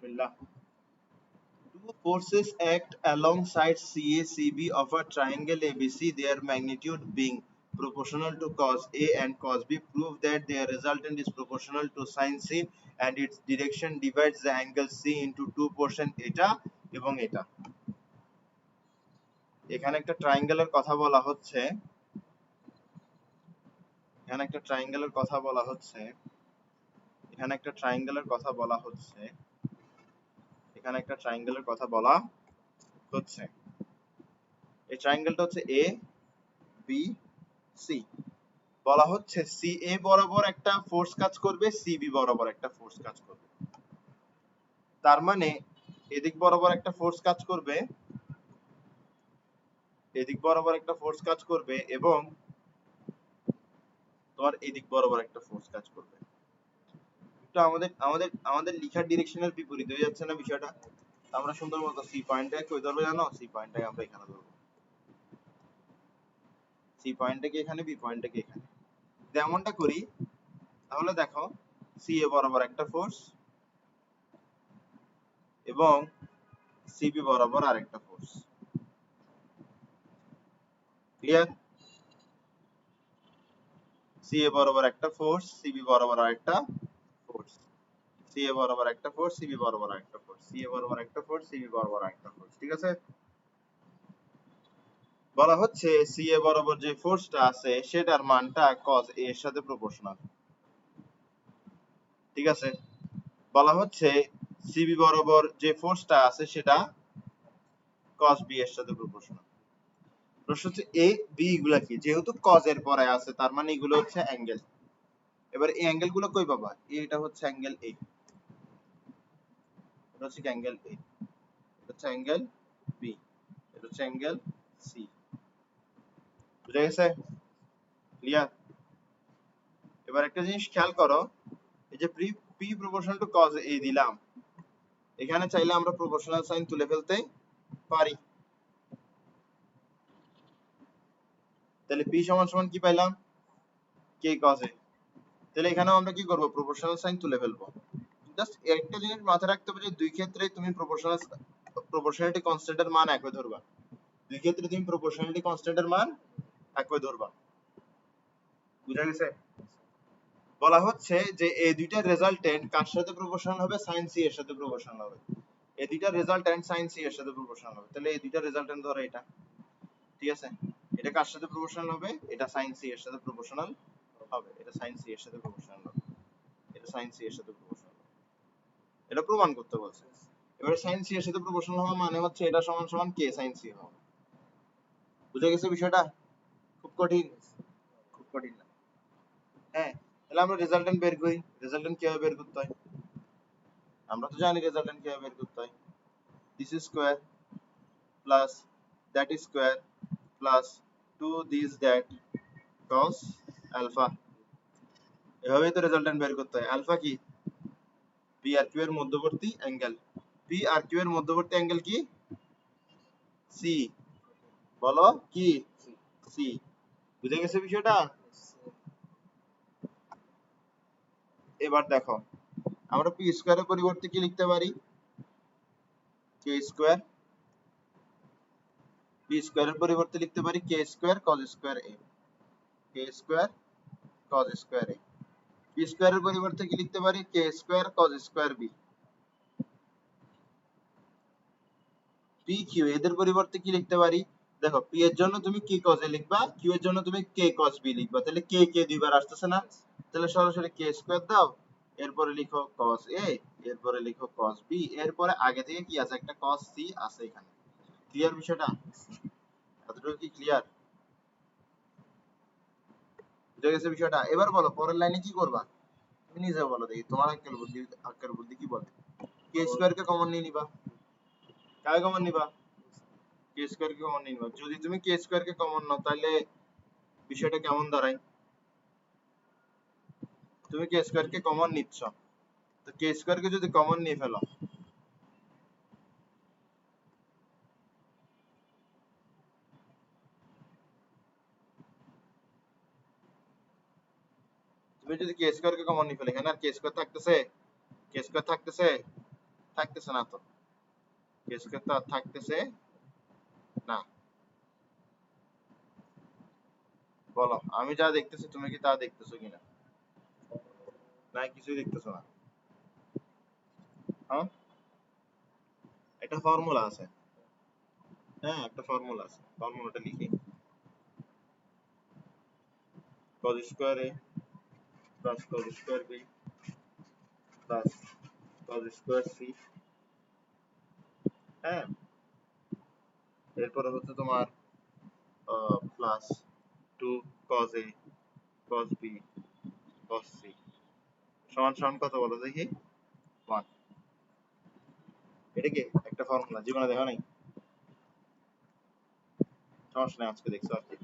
Bismillah. Two forces act alongside CA CB of a triangle ABC, their magnitude being proportional to cos A and cos B. Prove that their resultant is proportional to sin C and its direction divides the angle C into two portion eta এবং এটা। এখানে একটা ট্রায়াঙ্গেলের কথা বলা হচ্ছে, এখানে একটা ট্রায়াঙ্গেলের কথা বলা হচ্ছে, এখানে একটা ট্রায়াঙ্গেলের কথা বলা হচ্ছে, এখানে একটা ট্রায়াঙ্গেলের কথা বলা হচ্ছে। এই ট্রায়াঙ্গেলটা হচ্ছে এ বি সি। বলা হচ্ছে সি এ বরাবর একটা ফোর্স কাজ করবে, সি বি বরাবর একটা ফোর্স কাজ করবে। তার মানে এদিক বরাবর একটা ফোর্স কাজ করবে, এদিক বরাবর একটা ফোর্স কাজ করবে এবং তোমার এদিক বরাবর একটা ফোর্স কাজ করবে। তো আমাদের আমাদের আমাদের লেখার ডিরেকশনের বিপরীত হয়ে যাচ্ছে না বিষয়টা? আমরা সুন্দর মতো সি পয়েন্টটাকে কই ধরবো জানো? সি পয়েন্টটাকে আমরা এখানে ধরবো। সি পয়েন্টটাকে এখানে, বি পয়েন্টটাকে এখানে। যেমনটা করি তাহলে দেখো সি এ বরাবর একটা ফোর্স এবং সিবি বরাবর আরেকটা ফোর্স। ক্লিয়ার? সি এ বরাবর একটা ফোর্স, সিবি বরাবর আরেকটা ফোর্স। সি এ বরাবর একটা ফোর্স, সিবি বরাবর আরেকটা ফোর্স। সি এ বরাবর একটা ফোর্স, সিবি বরাবর আরেকটা ফোর্স। ঠিক আছে? বলা হচ্ছে সি এ বরাবর যে ফোর্সটা আছে সেটার মানটা cos A এর সাথে প্রপোর্শনাল। ঠিক আছে? বলা হচ্ছে সিবি বরাবর যে ফোর্সটা আছে সেটা cos B এর সাথে প্রপোর্শনাল। প্রশ্ন হচ্ছে এ বি এগুলা কি? যেহেতু cos এর পরে আছে তার মানে এগুলো হচ্ছে অ্যাঙ্গেল। এবার এই অ্যাঙ্গেল গুলো কই পাবা? এটা হচ্ছে অ্যাঙ্গেল এ, এটা হচ্ছে অ্যাঙ্গেল এ, এটা হচ্ছে অ্যাঙ্গেল বি, এটা হচ্ছে অ্যাঙ্গেল সি। বুঝা গেছে? ক্লিয়ার? এবার একটা জিনিস খেয়াল করো, এই যে P proportional to cos A দিলাম, এখানে চাইলে আমরা প্রপোর্শনাল সাইন তুলে ফেলতে পারি। তাহলে পি সমান সমান কি পাইলাম? কে cos A। তাহলে এখানেও আমরা কি করব? প্রপোর্শনাল সাইন তুলে ফেলবো। জাস্ট একটা জিনিস মাথায় রাখতে হবে যে দুই ক্ষেত্রে তুমি প্রপোর্শনালিটি কনস্ট্যান্টের মান একই ধরবা। দুই ক্ষেত্রে তুমি প্রপোর্শনালিটি কনস্ট্যান্টের মান একই ধরবা। বুঝা গেছে? বলা হচ্ছে যে এই দুইটার রেজাল্টেন্ট কার সাথে প্রপোর্শনাল হবে? sin c এর সাথে প্রপোর্শনাল হবে। এই দুইটার রেজাল্টেন্ট sin c এর সাথে প্রপোর্শনাল হবে। তাহলে এই দুইটার রেজাল্টেন্ট ধরো এটা। ঠিক আছে? এটা কার সাথে প্রপোর্শনাল হবে? এটা sin c এর সাথে প্রপোর্শনাল হবে। এটা sin c এর সাথে প্রপোর্শনাল হবে। এটা sin c এর সাথে প্রপোর্শনাল হবে। এটা প্রমাণ করতে বলছে। এবারে sin c এর সাথে প্রপোর্শনাল হওয়া মানে হচ্ছে এটা সমান সমান k sin c হওয়া। বুঝা গেছে বিষয়টা? খুব কঠিন? খুব কঠিন না। হ্যাঁ, তাহলে আমরা রেজাল্টেন্ট বের করি। রেজাল্টেন্ট কিভাবে বের করতে হয়? আমরা তো জানি রেজাল্টেন্ট কিভাবে বের করতে হয়। this square plus that square plus 2 this that cos alpha। এভাবেই তো রেজাল্টেন্ট বের করতে হয়। আলফা কি? পি আর কিউ এর মধ্যবর্তী অ্যাঙ্গেল। পি আর কিউ এর মধ্যবর্তী অ্যাঙ্গেল কি? সি। বলো কি? সি। বুঝে গেছে বিষয়টা? এবার দেখো আমরা পি স্কয়ারের পরিবর্তে কি লিখতে পারি? K square. পি স্কয়ারের পরিবর্তে লিখতে পারি K square cos square A. K square cos square A. P স্কয়ারের পরিবর্তে কি লিখতে পারি? K square cos square B. P Q এদের পরিবর্তে কি লিখতে পারি? দেখো পি এর জন্য তুমি কি cos এ লিখবা, কিউ এর জন্য তুমি কে cos বি লিখবা। তাহলে কে কে দুইবার আসতেছে না? তাহলে সরাসরি কে স্কয়ার দাও, এরপরে লিখো cos এ, এরপরে লিখো cos বি, এরপরে আগে থেকে কি আছে? একটা cos সি আছে এখানে। ক্লিয়ার বিষয়টা? এতটুকু কি ক্লিয়ার? বুঝে গেছে বিষয়টা? এবার বলো পরের লাইনে কি করবা? তুমি নিজে বলো দেখি, তোমার আক্কেল বুদ্ধি কি বলে? কে স্কয়ার কে কমন নিয়ে নিবা। কাকে কমন নিবা? কে স্কয়ার কে কমন নিয়ে নিবা। যদি তুমি কে স্কয়ার কে কমন নাও তাহলে বিষয়টা কেমন দাঁড়ায়? তুমি কে স্কয়ার কে কমন নিচ্ছ, তো কে স্কয়ার কে যদি কমন নিয়ে ফেলো, তুমি যদি কে স্কয়ার কে কমন নিয়ে ফেলো, এখানে আর কে স্কয়ার থাকতেছে? কে স্কয়ার থাকতেছে? থাকতেছে না তো, কে স্কয়ার তো আর থাকতেছে না। বলো আমি যা দেখতেছি তুমি কি তা দেখতেছো কিনা? না কিছুই দেখতেছো না। হ্যাঁ একটা ফর্মুলা আছে, হ্যাঁ একটা ফর্মুলা আছে, ফর্মুলাটা লিখি। cos square a plus cos square b plus cos square c। হ্যাঁ এরপরে হচ্ছে তোমার plus 2 cos a cos b cos c সমান সমান কত বলো দেখি? 1। এটা কি একটা ফর্মুলা, জীবনে দেখো নাই? সমস্যা নাই, আজকে দেখছো আর কি।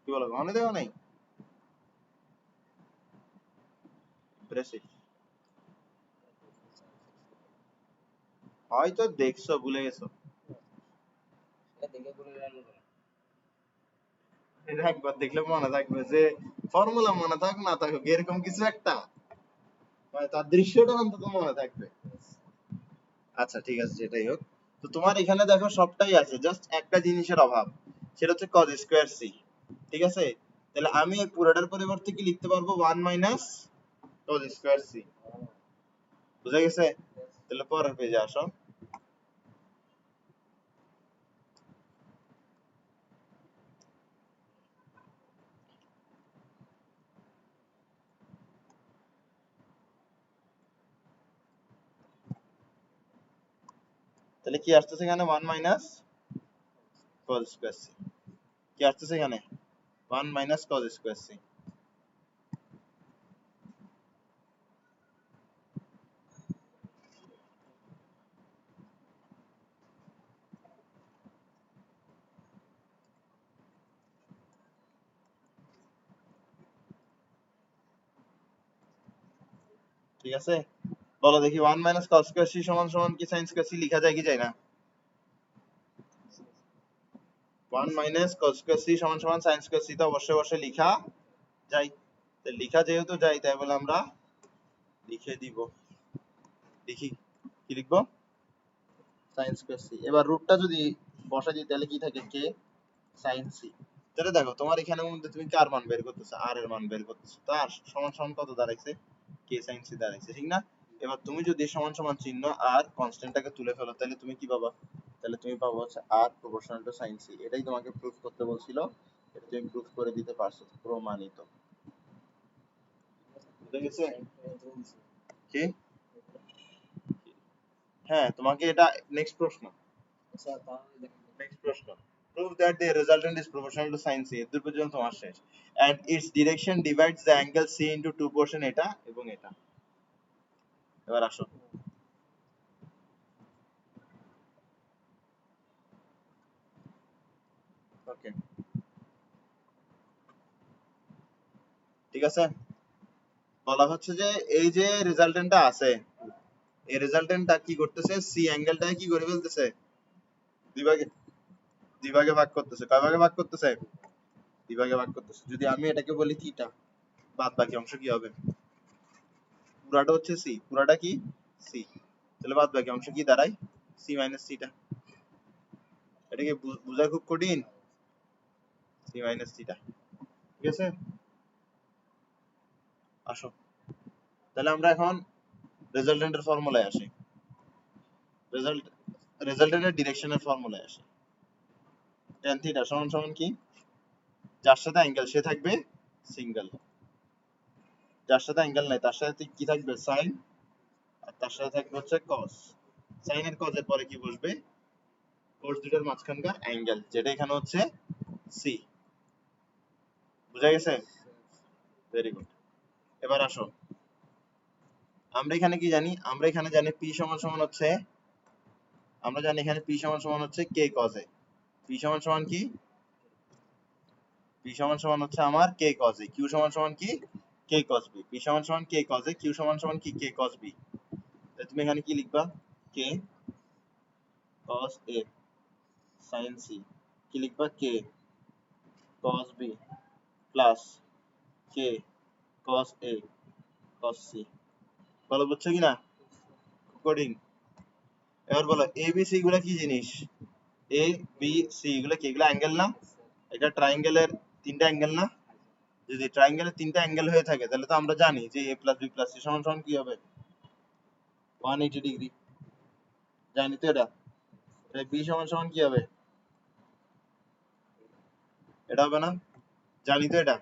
কি বলো কখনো দেখো নাই? ইমপ্রেসিভ। হয়তো দেখছো ভুলে গেছো। এটা একবার দেখলে মনে থাকবে যে ফর্মুলা মনে থাক না থাকুক এরকম কিছু একটা, মানে তার দৃশ্যটা অন্তত মনে থাকবে। আচ্ছা ঠিক আছে যেটাই হোক, তো তোমার এখানে দেখো সবটাই আছে, জাস্ট একটা জিনিসের অভাব, সেটা হচ্ছে cos স্কয়ার c। ঠিক আছে, তাহলে আমি এই পুরোটার পরিবর্তে কি লিখতে পারবো 1 মাইনাস cos স্কয়ার c। বুঝা গেছে? তাহলে পরের পেজে আসো। তাহলে কি আসতেছে এখানে 1 মাইনাস cos স্কয়ার c, কি আসতেছে এখানে 1 মাইনাস cos স্কয়ার c। ঠিক আছে, বলো দেখি 1 মাইনাস cos স্কয়ার c সমান সমান কি sin স্কয়ার c লেখা যায় কি যায় না? 1 মাইনাস cos স্কয়ার c সমান সমান sin স্কয়ার c তো অবশ্যই অবশ্যই লেখা যায়। তো লেখা যেহেতু যায় তাই বলে আমরা লিখে দিব। লিখি, কি লিখবো? sin square c। এবার রুটটা যদি বসাই দিই তাহলে কি থাকে k sin c। তাহলে দেখো তোমার এখানের মধ্যে তুমি কার মান বের করতেছো, r এর মান বের করতেছো, তার সমান সমান কত দাঁড়াইছে? k sin c দাঁড়াইছে, ঠিক না? এবার তুমি যদি সমান সমান চিহ্ন আর কনস্ট্যান্টটাকে তুলে ফেলো তাহলে তুমি কি পাবা? তাহলে তুমি পাবো হচ্ছে r proportional to sin c। এটাই তোমাকে প্রুফ করতে বলছিল, এটা তুমি প্রুফ করে দিতে পারছো, প্রমাণিত। বুঝে গেছে কি? হ্যাঁ তোমাকে এটা নেক্সট প্রশ্ন, নেক্সট প্রশ্ন, prove that the resultant is proportional to sin c। এর পর্যন্ত তোমার শেষ। and its direction divides the angle c into two portion, এটা এবং এটা। এবার আসো, ওকে ঠিক আছে। বলা হচ্ছে যে এই যে রেজাল্টেন্টটা আছে, এই রেজাল্টেন্টটা কি করতেছে, সি অ্যাঙ্গেলটাকে কি করে ফেলতেছে, দুই ভাগে, দুই ভাগে ভাগ করতেছে। কয় ভাগে ভাগ করতেছে? দুই ভাগে ভাগ করতেছে। যদি আমি এটাকে বলি থিটা, বাদ বাকি অংশ কি হবে? পুরাটা হচ্ছে সি, পুরাটা কি সি, তাহলে বাদ বাকি অংশ কি দাঁড়ায়? C minus theta. এটা কি বোঝা খুব কঠিন? সি মাইনাস থিটা, ঠিক আছে। আসো তাহলে আমরা এখন রেজাল্টেন্টের ফর্মুলায় আসি, রেজাল্ট রেজাল্টেন্টের ডিরেকশনের ফর্মুলায় আসি। tan থিটা সমান সমান কি, যার সাথে অ্যাঙ্গেল সে থাকবে সিঙ্গেল, যার সাথে অ্যাঙ্গেল নাই তার সাথে কি থাকবে সাইন, আর তার সাথে থাকবে হচ্ছে cos। সাইন এর cos এর পরে কি বসবে? কোস দুটার মাঝখানকার অ্যাঙ্গেল, যেটা এখানে হচ্ছে সি। বুঝা গেছে? Very good. এবার আসো, আমরা এখানে কি জানি? আমরা এখানে জানি p সমান সমান হচ্ছে, আমরা জানি এখানে p সমান সমান হচ্ছে k cos a। p সমান সমান কি? p সমান সমান হচ্ছে আমার k cos a। q সমান সমান কি? k cos b। p সমান সমান k cos a, q সমান সমান কি? k cos b। তাহলে তুমি এখানে কি লিখবা? k cos a sin c, কি লিখবা? k cos b plus k cos a cos c। বলো বুঝছো কিনা? কঠিন। এবার বলো এ বি সি গুলা কি জিনিস? এ বি সি এগুলো কি? এগুলো অ্যাঙ্গেল না? এটা ট্রায়াঙ্গেলের তিনটা অ্যাঙ্গেল না? যদি ট্রায়াঙ্গেলের তিনটা অ্যাঙ্গেল হয়ে থাকে তাহলে তো আমরা জানি যে এ প্লাস বি প্লাস সি সমান সমান কি হবে? 180 ডিগ্রি। জানি তো এটা। তাহলে বি সমান সমান কি হবে? এটা হবে না? জানি তো এটা।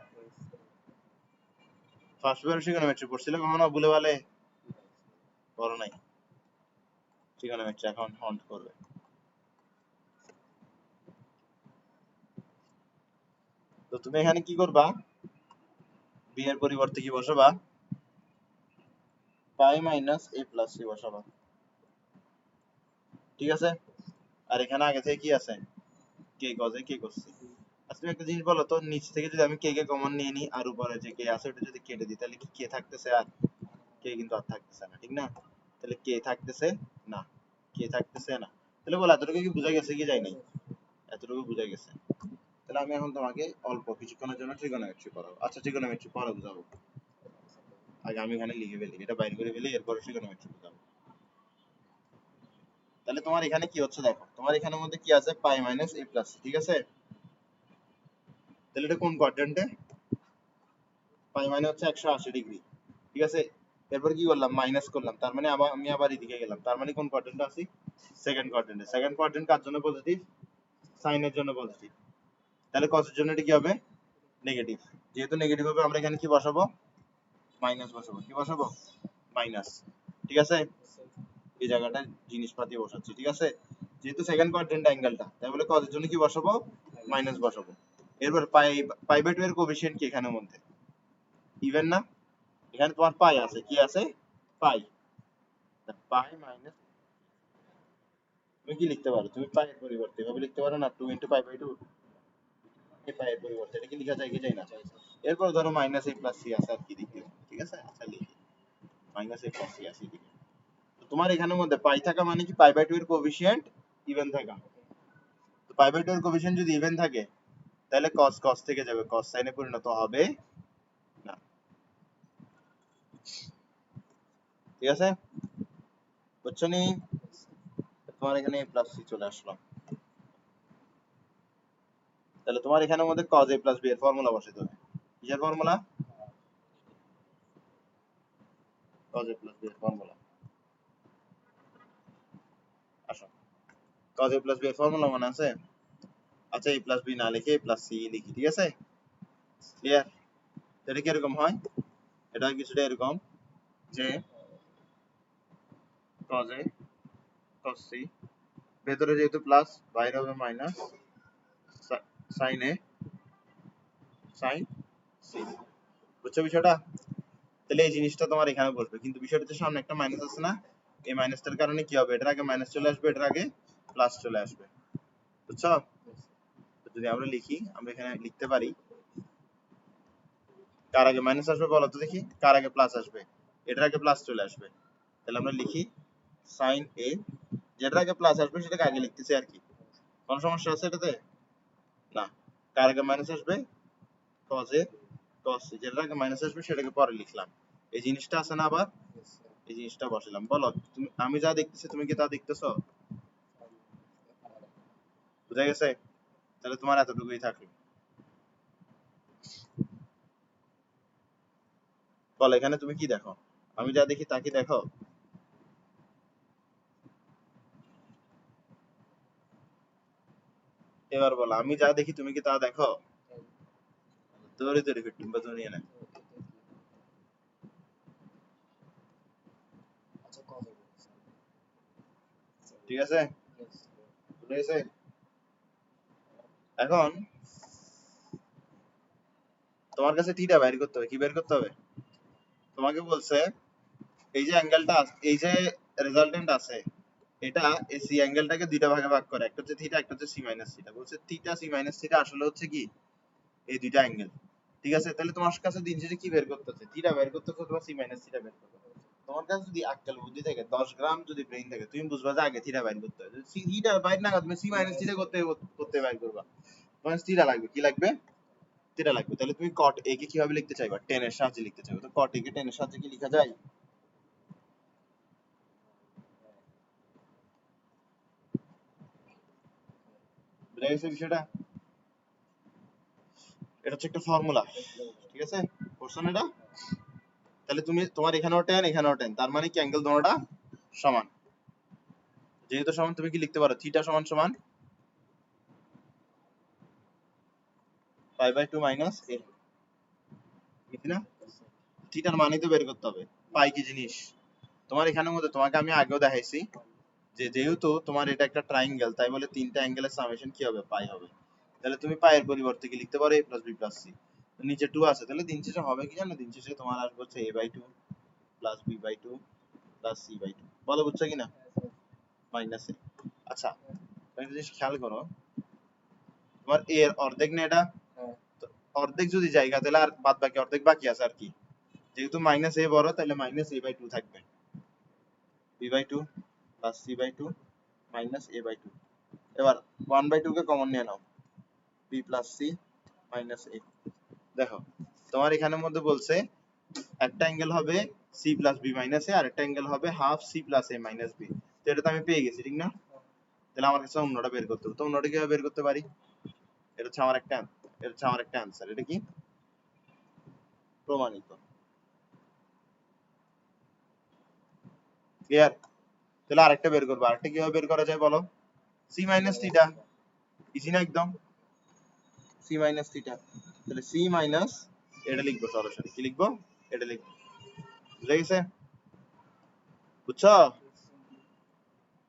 ফার্স্ট ইয়ার ট্রিগোনোমেট্রি পড়ছিলে কখনো ভুলে ভালে? পড়ো নাই। ট্রিগোনোমেট্রি এখন হন্ট করবে। তো তুমি এখানে কি করবা? বি এর পরিবর্তে কি বসাবা? পাই মাইনাস এ প্লাস সি বসাবা। ঠিক আছে? আর এখানে আগে থেকে কি আছে? কে কজ এ কে করছি। আচ্ছা তুমি একটা জিনিস বলো তো, নিচ থেকে যদি আমি কে কে কমন নিয়ে নিই আর উপরে যে কে আছে ওটা যদি কেটে দিই তাহলে কি কে থাকতেছে? আর কে কিন্তু আর থাকতেছে না, ঠিক না? তাহলে কে থাকতেছে না, কে থাকতেছে না। তাহলে বলো এতটুকু কি বোঝা গেছে কি যায় নাই? এতটুকু বোঝা গেছে। তাহলে আমি এখন তোমাকে অল্প কিছুক্ষণের জন্য ট্রিগোনোমেট্রি পড়াবো। আচ্ছা ট্রিগোনোমেট্রি পরে বুঝাবো। আগে আমি এখানে লিখে ফেলি, এটা বাইর করে ফেলি, এরপরে ট্রিগোনোমেট্রি বুঝাবো। তাহলে তোমার এখানে কি হচ্ছে দেখো, তোমার এখানের মধ্যে কি আছে? পাই মাইনাস এ প্লাস, ঠিক আছে? তাহলে এটা কোন কোয়াড্রেন্টে? পাই মানে হচ্ছে 180 ডিগ্রি, ঠিক আছে? এরপর কি করলাম? মাইনাস করলাম, তার মানে আমি আবার এদিকে গেলাম, তার মানে কোন কোয়াড্রেন্টে আছি? সেকেন্ড কোয়াড্রেন্টে। সেকেন্ড কোয়াড্রেন্ট কার জন্য পজিটিভ? সাইনের জন্য পজিটিভ। তাহলে কসের জন্য এটা কি হবে? নেগেটিভ। যেহেতু নেগেটিভ হবে আমরা এখানে কি বসাবো? মাইনাস বসাবো। কি বসাবো? মাইনাস। ঠিক আছে? এই জায়গাটায় জিনিসপাতি বসাচ্ছি, ঠিক আছে? যেহেতু সেকেন্ড কোয়াড্রেন্ট অ্যাঙ্গেলটা, তাই বলে কসের জন্য কি বসাবো? মাইনাস বসাবো। এরপর পাই পাই বাই 2 এর কোএফিসিয়েন্ট কি এখানের মধ্যে? ইভেন না? এখানে তোমার পাই আছে, কি আছে? পাই। পাই মাইনাস, তুমি কি লিখতে পারো? তুমি পাই এর পরিবর্তে এভাবে লিখতে পারো না, 2 ইনটু পাই বাই 2। এই পাই এর পরিবর্তে এটা কি লেখা যায় কি যায় না? এরপর ধরো মাইনাস এ প্লাস সি আছে আর কি দিকে, ঠিক আছে? আচ্ছা লিখি মাইনাস এ প্লাস সি আছে এদিকে। তো তোমার এখানের মধ্যে পাই থাকা মানে কি? পাই বাই 2 এর কোএফিসিয়েন্ট ইভেন থাকা। তো পাই বাই 2 এর কোএফিসিয়েন্ট যদি ইভেন থাকে তাহলে cos cos থেকে যাবে, cos সাইনে পরিণত হবে না। ঠিক আছে? বুঝছো নি? তোমার এখানে a প্লাস সি চলে আসলো। তাহলে তোমার এখানের মধ্যে cos a প্লাস b এর ফর্মুলা বসাতে হবে। কিসের formula? cos a plus b এর ফর্মুলা। আসো cos a প্লাস b এর ফর্মুলা মনে আছে? আচ্ছা a প্লাস b না লিখে a প্লাস c লিখি, ঠিক আছে? ক্লিয়ার? এটা কি এরকম হয়? এটা কিছুটা এরকম যে cos a cos c, ভেতরে যেহেতু প্লাস বাইরে হবে minus, sin a sin c। বুঝছো বিষয়টা? তাহলে এই জিনিসটা তোমার এখানে বসবে, কিন্তু বিষয়টা হচ্ছে সামনে একটা মাইনাস আছে না? এই মাইনাসটার কারণে কি হবে? এটার আগে মাইনাস চলে আসবে, এটার আগে প্লাস চলে আসবে। বুঝছো? তো যদি আমরা লিখি, আমরা এখানে লিখতে পারি কার আগে মাইনাস আসবে বলো তো দেখি? কার আগে প্লাস আসবে? এটার আগে প্লাস চলে আসবে। তাহলে আমরা লিখি sin a, যেটার আগে প্লাস আসবে সেটাকে আগে লিখতেছি আর কি। কোন সমস্যা আছে এটাতে? না। কার আগে মাইনাস আসবে? cos a cos c, যেটার আগে মাইনাস আসবে সেটাকে পরে লিখলাম। এই জিনিসটা আছে না আবার? এই জিনিসটা বসালাম। বলো তুমি, আমি যা দেখতেছি তুমি কি তা দেখতেছো? বুঝা গেছে? তাহলে তোমার এতটুকুই থাকলো। বলো এখানে তুমি কি দেখো? আমি যা দেখি তা কি দেখো? এবার বলো আমি যা দেখি তুমি কি তা দেখো? তৈরি ফিট কিংবা দুনিয়া না। ঠিক আছে? বুঝা গেছে? এখন তোমার কাছে থিটা বের করতে হবে। কি বের করতে হবে? তোমাকে বলছে এই যে অ্যাঙ্গেলটা, এই যে রেজাল্টেন্ট আছে, এটা এই সি অ্যাঙ্গেলটাকে দুইটা ভাগে ভাগ করে, একটা হচ্ছে থিটা, একটা হচ্ছে সি মাইনাস থিটা। বলছে থিটা সি মাইনাস থিটা আসলে হচ্ছে কি? এই দুইটা অ্যাঙ্গেল। ঠিক আছে? তাহলে তোমার কাছে দিন শেষে কি বের করতে হচ্ছে? থিটা বের করতে হচ্ছে, তোমার সি মাইনাস থিটা বের করতে হবে। তোমার কাছে যদি আক্কেল বুদ্ধি থাকে, 10 গ্রাম যদি ব্রেইন থাকে, তুমি বুঝবা যে আগে থিটা বের করতে হবে। সি থিটা বাইর না তুমি সি মাইনাস থিটা করতে করতে বের করবা। তোমার থিটা লাগবে, কি লাগবে? থিটা লাগবে। তাহলে তুমি cot a কে কিভাবে লিখতে চাইবা? tan এর সাহায্যে লিখতে চাইবে। তো cot a কে tan এর সাহায্যে কি লেখা যায়? বুঝা গেছে বিষয়টা? এটা হচ্ছে একটা ফর্মুলা, ঠিক আছে? করছো না এটা? তাহলে তুমি তোমার এখানেও tan এখানেও tan, তার মানে কি অ্যাঙ্গেল দুটোটা সমান। যেহেতু সমান, তুমি কি লিখতে পারো থিটা সমান সমান π/2 মাইনাস a, ঠিক না? থিটার মানই তো বের করতে হবে। পাই কি জিনিস? তোমার এখানের মধ্যে তোমাকে আমি আগেও দেখাইছি যে যেহেতু তোমার এটা একটা ট্রায়াঙ্গেল, তাই বলে তিনটা অ্যাঙ্গেলের সামেশন কি হবে? পাই হবে। তাহলে তুমি পায়ের পরিবর্তে কি লিখতে পারো? a plus b plus c। নিচে 2 আছে, তাহলে দিন শেষে হবে কি জানো? দিন শেষে তোমার আসবে হচ্ছে a/2 plus b/2 plus c/2। বলো বুঝছো কিনা? Minus a। আচ্ছা, তুমি একটা জিনিস খেয়াল করো, তোমার a এর অর্ধেক না এটা? তো অর্ধেক যদি জায়গা, তাহলে আর বাদ বাকি অর্ধেক বাকি আছে আর কি। যেহেতু মাইনাস a বড়, তাহলে মাইনাস a/2 থাকবে। b/2 plus c/2 minus a/2। এবার 1/2 কে কমন নিয়ে নাও, b plus c minus a। দেখো, তোমার এখানের মধ্যে বলছে একটা অ্যাঙ্গেল হবে c plus b minus a, আর একটা অ্যাঙ্গেল হবে half c plus a minus b। তো এটা তো আমি পেয়ে গেছি, ঠিক না? তাহলে আমার কাছে অন্যটা বের করতে হবে। তো অন্যটা কিভাবে বের করতে পারি? এটা হচ্ছে আমার একটা, এটা হচ্ছে আমার একটা অ্যান্সার। এটা কি? প্রমাণিত। ক্লিয়ার? তাহলে আরেকটা বের করবো। আরেকটা কিভাবে বের করা যায় বলো? c মাইনাস থিটা, ইজি না একদম? c মাইনাস থিটা, তাহলে c মাইনাস, এটা লিখবো সরাসরি। কি লিখবো? এটা লিখবো। বুঝা গেছে? বুঝছো?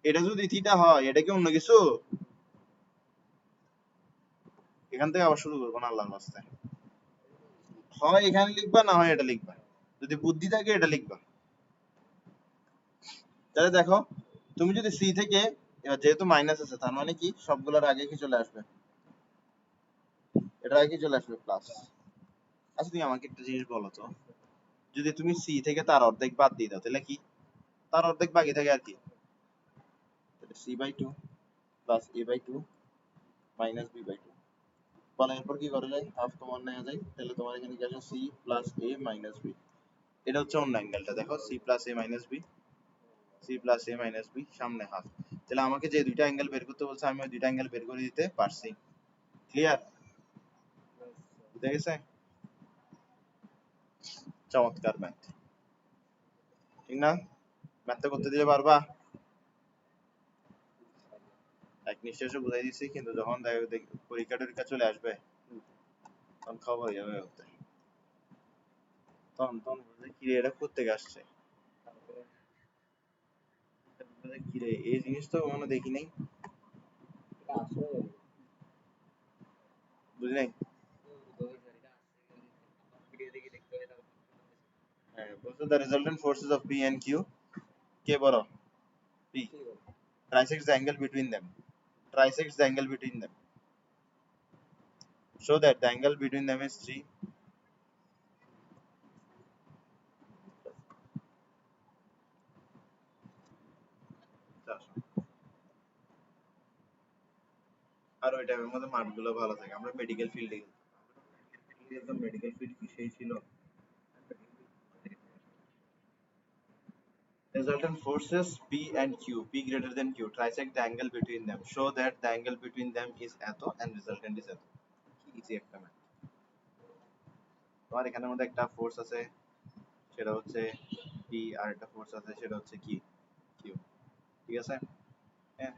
এটা যদি থিটা হয়, এটা কি অন্য কিছু? এখান থেকে আবার শুরু করবো না, আল্লাহর রাস্তায়। হয় এখানে লিখবা, না হয় এটা লিখবা। যদি বুদ্ধি থাকে এটা লিখবা। তাহলে দেখো, তুমি যদি সি থেকে, এবার যেহেতু মাইনাস আছে, তার মানে কি সবগুলোর আগে কি চলে আসবে? এটার আগে কি চলে আসবে? প্লাস। আচ্ছা, তুমি আমাকে একটা জিনিস বলো তো, যদি তুমি সি থেকে তার অর্ধেক বাদ দিয়ে দাও, তাহলে কি তার অর্ধেক বাকি থাকে আর কি? c/2 plus a/2 minus b/2। বলো এরপর কি করা যায়? হাফ কমন নেওয়া যায়, তাহলে তোমার এখানে কি আসে? c plus a minus b। এটা হচ্ছে অন্য অ্যাঙ্গেলটা, দেখো c plus a minus b, c plus a minus b, সামনে হাফ। তাহলে আমাকে যে দুইটা অ্যাঙ্গেল বের করতে বলছে, আমি ওই দুইটা অ্যাঙ্গেল বের করে দিতে পারছি। ক্লিয়ার? বুঝে গেছে? চমৎকার ম্যাথ, ঠিক না? ম্যাথটা করতে দিলে পারবা? এক নিঃশ্বাসে বুঝাই দিচ্ছি, কিন্তু যখন পরীক্ষা টরীক্ষা চলে আসবে, তখন খবর হয়ে যাবে ওতে। তখন তখন বুঝবে কি রে, এটা কোত্থেকে আসছে, কি রে এই জিনিস তো কখনো দেখি নাই। বুঝলি নাই? হ্যাঁ, বলছো the resultant forces of P and Q, কে বড়? P trisects the angle between them, trisects the angle between them, show that the angle between them is 3। আর ওই টাইমের মধ্যে মার্কগুলো ভালো থাকে, আমরা মেডিকেল ফিল্ডে, একদম মেডিকেল ফিল্ড কি সেই ছিল। Resultant forces P and Q, P greater than Q, trisect the angle between them, show that the angle between them is এত and resultant is এত। ইজি একটা ম্যাথ। তোমার এখানের মধ্যে একটা ফোর্স আছে, সেটা হচ্ছে P, আর একটা ফোর্স আছে সেটা হচ্ছে কি? Q। ঠিক আছে? হ্যাঁ,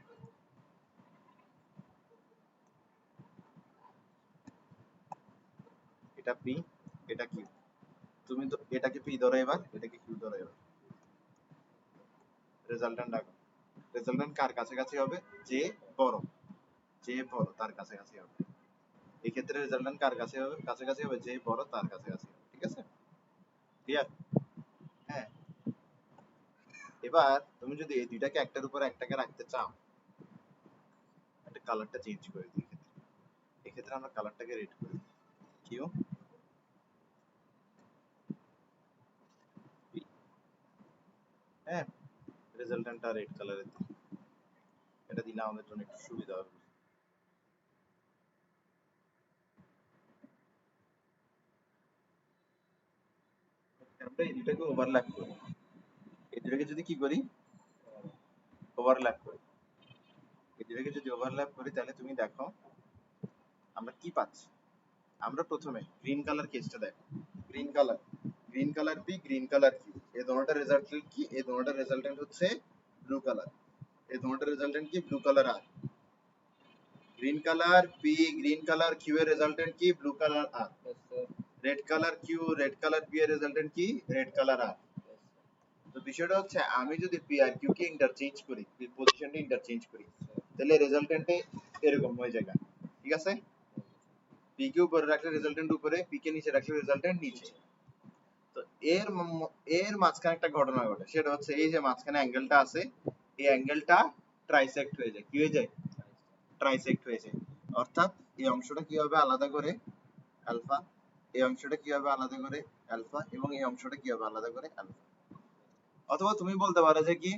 এটা P, এটা Q। তুমি তো এটাকে P ধরো, এবার এটাকে Q ধরো। এবার রেজাল্ট্যান্ট আঁকো। রেজাল্ট্যান্ট কার কাছাকাছি হবে? যে বড়, যে বড় তার কাছাকাছি হবে। এই ক্ষেত্রে রেজাল্ট্যান্ট কার কাছে হবে? কাছাকাছি হবে, যে বড় তার কাছাকাছি হবে। ঠিক আছে? ক্লিয়ার? হ্যাঁ। এবার তুমি যদি এই দুইটাকে একটার উপর একটাকে রাখতে চাও, একটা কালারটা চেঞ্জ করে দিই। এক্ষেত্রে আমরা কালারটাকে রেড করি, কিউ পি। হ্যাঁ, রেজাল্ট্যান্টটা রেড কালারের দিই। এটা দিলে আমাদের জন্য একটু সুবিধা হবে। আমরা এই দুটাকে ওভারল্যাপ করি, এই দুটাকে যদি কি করি? ওভারল্যাপ করি। এই দুটাকে যদি ওভারল্যাপ করি, তাহলে তুমি দেখো আমরা কি পাচ্ছি? আমরা প্রথমে গ্রিন কালার কেসটা দেখো। Green colour P, green colour Q, এই দুটোটার রেজাল্টেন্ট কি? এই দুটোটার রেজাল্টেন্ট হচ্ছে ব্লু কালার। এই দুটোটার রেজাল্টেন্ট কি? Blue colour R. Green colour P, green colour Q এর রেজাল্টেন্ট কি? Blue colour R. Red colour Q, red colour P এর রেজাল্টেন্ট কি? Red colour R. তো বিষয়টা হচ্ছে আমি যদি পি আর কিউ কে ইন্টারচেঞ্জ করি, পজিশনটা ইন্টারচেঞ্জ করি, তাহলে রেজাল্টেন্টে এরকম হয়ে যায়। ঠিক আছে? পি কে উপরে রাখলে রেজাল্টেন্ট উপরে, পি কে নিচে রাখলে রেজাল্টেন্ট নিচে। তো এর মাঝখানে একটা ঘটনা ঘটে, সেটা হচ্ছে এই যে মাঝখানে অ্যাঙ্গেলটা আছে, এই অ্যাঙ্গেলটা ট্রাইসেক্ট হয়ে যায়। কি হয়ে যায়? ট্রাইসেক্ট হয়ে যায়। অর্থাৎ এই অংশটা কি হবে আলাদা করে আলফা, এই অংশটা কি হবে আলাদা করে আলফা, এবং এই অংশটা কি হবে আলাদা করে আলফা। অথবা তুমি বলতে পারো যে কি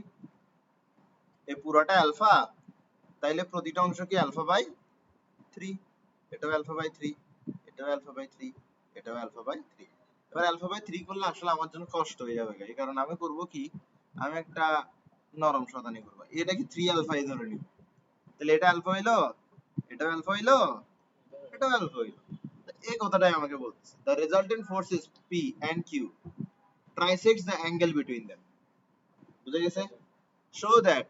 এই পুরোটা আলফা, তাইলে প্রতিটা অংশ কি আলফা বাই 3, এটাও আলফা বাই 3, এটাও আলফা বাই 3, এটাও আলফা বাই 3। এবার আলফা বাই 3 করলে আসলে আমার জন্য কষ্ট হয়ে যাবে, এই কারণ আমি করব কি, আমি একটা নরম শতানি করব, এটা কি 3 আলফা এই ধরে নিব, তাহলে এটা আলফা হইলো, এটাও আলফা হইলো, এটাও আলফা হইলো। এই কথাটাই আমাকে বলছে, the resultant force is P and Q trisects the angle between them. বুঝা গেছে? Show that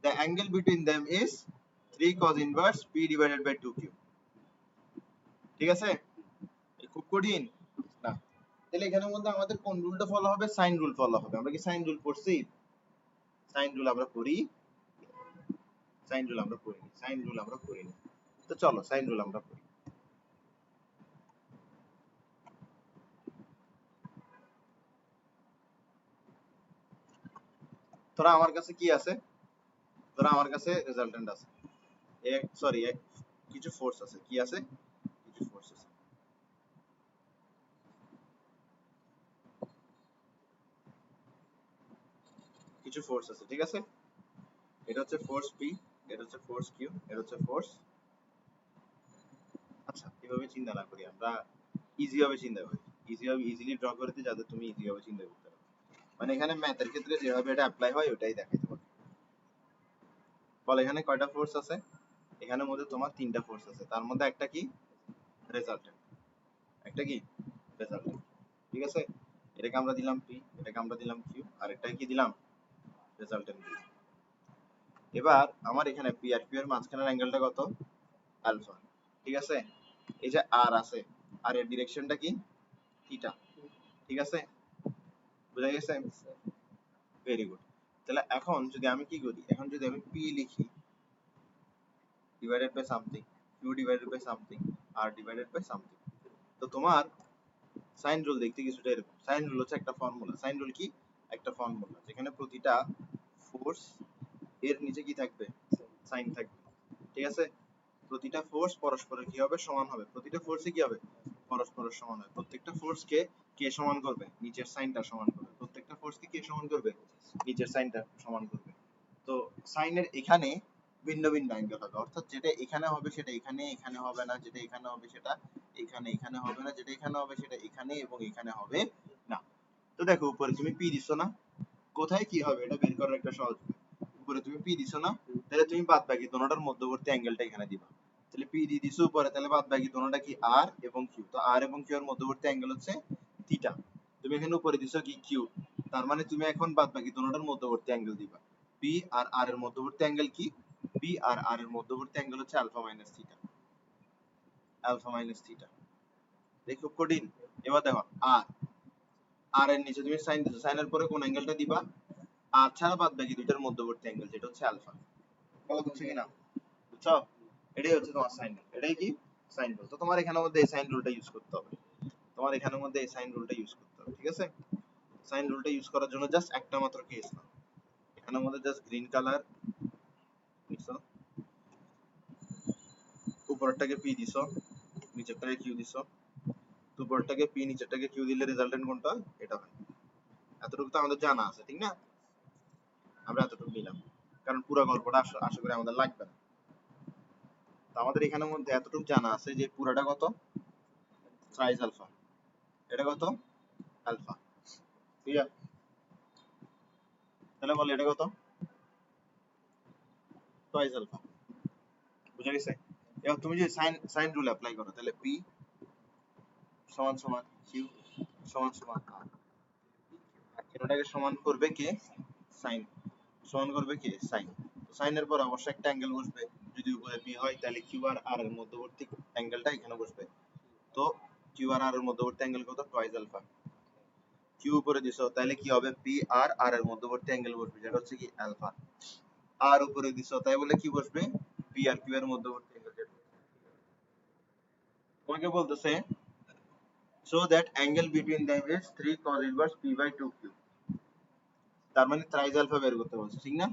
the angle between them is 3 cos inverse P divided by 2Q. ঠিক আছে? খুব কঠিন না। তাহলে এখানের মধ্যে আমাদের কোন রুলটা ফলো হবে? সাইন রুল ফলো হবে। আমরা কি সাইন রুল পড়ছি? সাইন রুল আমরা পড়ি, সাইন রুল আমরা পড়িনি, সাইন রুল আমরা পড়িনি। তো চলো সাইন রুল আমরা পড়ি। তোরা আমার কাছে কি আছে? তোরা আমার কাছে রেজাল্টেন্ট আছে, এক সরি এক কিছু ফোর্স আছে। কি আছে? কিছু ফোর্স আছে। কিছু ফোর্স আছে, ঠিক আছে? এটা হচ্ছে ফোর্স পি, এটা হচ্ছে ফোর্স কিউ, এটা হচ্ছে ফোর্স। আচ্ছা, এভাবে চিন্তা না করি, আমরা ইজি ভাবে চিন্তা করি, ইজিলি ড্র করতে, যাতে তুমি ইজি ভাবে চিন্তা করতে পারো। মানে এখানে ম্যাথের ক্ষেত্রে যেভাবে এটা অ্যাপ্লাই হয় ওটাই দেখাইতে পারো। বল এখানে কয়টা ফোর্স আছে? এখানের মধ্যে তোমার 3টা ফোর্স আছে, তার মধ্যে একটা কি? রেজাল্টেন্ট। একটা কি? রেজাল্টেন্ট। ঠিক আছে? এটাকে আমরা দিলাম পি, এটাকে আমরা দিলাম কিউ, আর এটাকে কি দিলাম? রেজাল্টেন্ট দিলাম। এবার আমার এখানে পি আর কিউ এর মাঝখানের অ্যাঙ্গেলটা কত? আলফা। ঠিক আছে? এই যে আর আছে, আর এর ডিরেকশনটা কি? থিটা। ঠিক আছে? বুঝা গেছে? Very good. তাহলে এখন যদি আমি কি করি, এখন যদি আমি পি লিখি divided by something, q divided by something, r divided by something, তো তোমার সাইন রুল দেখতে কিছুটা এরকম। সাইন রুল হচ্ছে একটা ফর্মুলা। সাইন রুল কি? একটা ফর্মুলা যেখানে প্রতিটা ফোর্স এর নিচে কি থাকবে? সাইন থাকবে। ঠিক আছে? প্রতিটা ফোর্স পরস্পরের কি হবে? সমান হবে। প্রতিটা ফোর্সে কি হবে? পরস্পরের সমান হবে। প্রত্যেকটা ফোর্সকে কে সমান করবে? নিচের সাইনটা সমান করবে। প্রত্যেকটা ফোর্সকে কে সমান করবে? নিচের সাইনটা সমান করবে। তো সাইনের এখানে ভিন্ন ভিন্ন অ্যাঙ্গেল হবে, অর্থাৎ যেটা এখানে হবে সেটা এখানে এখানে হবে না, যেটা এখানে হবে সেটা এখানে এখানে হবে না, যেটা এখানে হবে সেটা এখানে এবং এখানে হবে না। তো দেখো উপরে তুমি পি দিছো না, কোথায় কি হবে এটা বের করার একটা সহজ উপায়। উপরে তুমি পি দিছো না, তাহলে তুমি বাদ বাকি দোনোটার মধ্যবর্তী অ্যাঙ্গেলটা এখানে দিবা। তাহলে পি দিয়ে দিছো উপরে, তাহলে বাদ বাকি দোনোটা কি? আর এবং কিউ। তো আর এবং কিউ এর মধ্যবর্তী অ্যাঙ্গেল হচ্ছে থিটা। তুমি এখানে উপরে দিছো কি? কিউ। তার মানে তুমি এখন বাদ বাকি দোনোটার মধ্যবর্তী অ্যাঙ্গেল দিবা। পি আর আর এর মধ্যবর্তী অ্যাঙ্গেল কি? পি আর আর এর মধ্যবর্তী অ্যাঙ্গেল হচ্ছে alpha minus theta. Alpha minus theta. দেখো কঠিন। এবার দেখো আর, আর এর নিচে তুমি সাইন দিছো, সাইনের পরে কোন অ্যাঙ্গেলটা দিবা? আর ছাড়া বাদ বাকি দুইটার মধ্যবর্তী অ্যাঙ্গেল, যেটা হচ্ছে আলফা। বলো বুঝছো কিনা? বুঝছো? এটাই হচ্ছে তোমার সাইন রুল। এটাই কি? Sine rule. তো তোমার এখানের মধ্যে এই সাইন রুলটা ইউজ করতে হবে। তোমার এখানের মধ্যে এই সাইন রুলটা ইউজ করতে হবে। ঠিক আছে? সাইন রুলটা ইউজ করার জন্য জাস্ট একটা মাত্র কেস না, এখানের মধ্যে জাস্ট গ্রিন কালার নিছো, উপরেরটাকে পি দিছো, নিচেরটাকে কিউ দিছো। উপরেরটাকে পি, নিচেরটাকে কিউ দিলে রেজাল্টেন্ট কোনটা? এটা হয়। এতটুকু তো আমাদের জানা আছে, ঠিক না? আমরা এতটুকু নিলাম, কারণ পুরো গল্পটা আশা করি আমাদের লাগবে না। তো আমাদের এখানের মধ্যে এতটুকু জানা আছে যে পুরাটা কত? Thrice alpha. এটা কত? আলফা। ক্লিয়ার? তাহলে বল এটা কত? Twice alpha. বুঝা গেছে? এবার তুমি যদি সাইন রুল অ্যাপ্লাই করো তাহলে পি সমান সমান কিউ সমান সমান আর, এটাকে সমান করবে কে? সাইন। সমান করবে কে? সাইন। সাইনের পর অবশ্যই একটা অ্যাঙ্গেল বসবে, যদি উপরে পি হয় তাহলে কিউ আর আর এর মধ্যবর্তী অ্যাঙ্গেলটা এখানে বসবে। তো কিউ আর আর এর মধ্যবর্তী অ্যাঙ্গেল কত? Twice alpha. কিউ উপরে দিছো তাহলে কি হবে? পি আর আর এর মধ্যবর্তী অ্যাঙ্গেল বসবে, যেটা হচ্ছে কি আলফা। আর উপরে দিছো তাই বলে কি বসবে? পি আর কিউ এর মধ্যবর্তী অ্যাঙ্গেল। তোমাকে বলতেছে so that angle between them is 3 cos inverse p by 2q, তার মানে ট্রাইজ আলফা বের করতে বলছে, ঠিক না?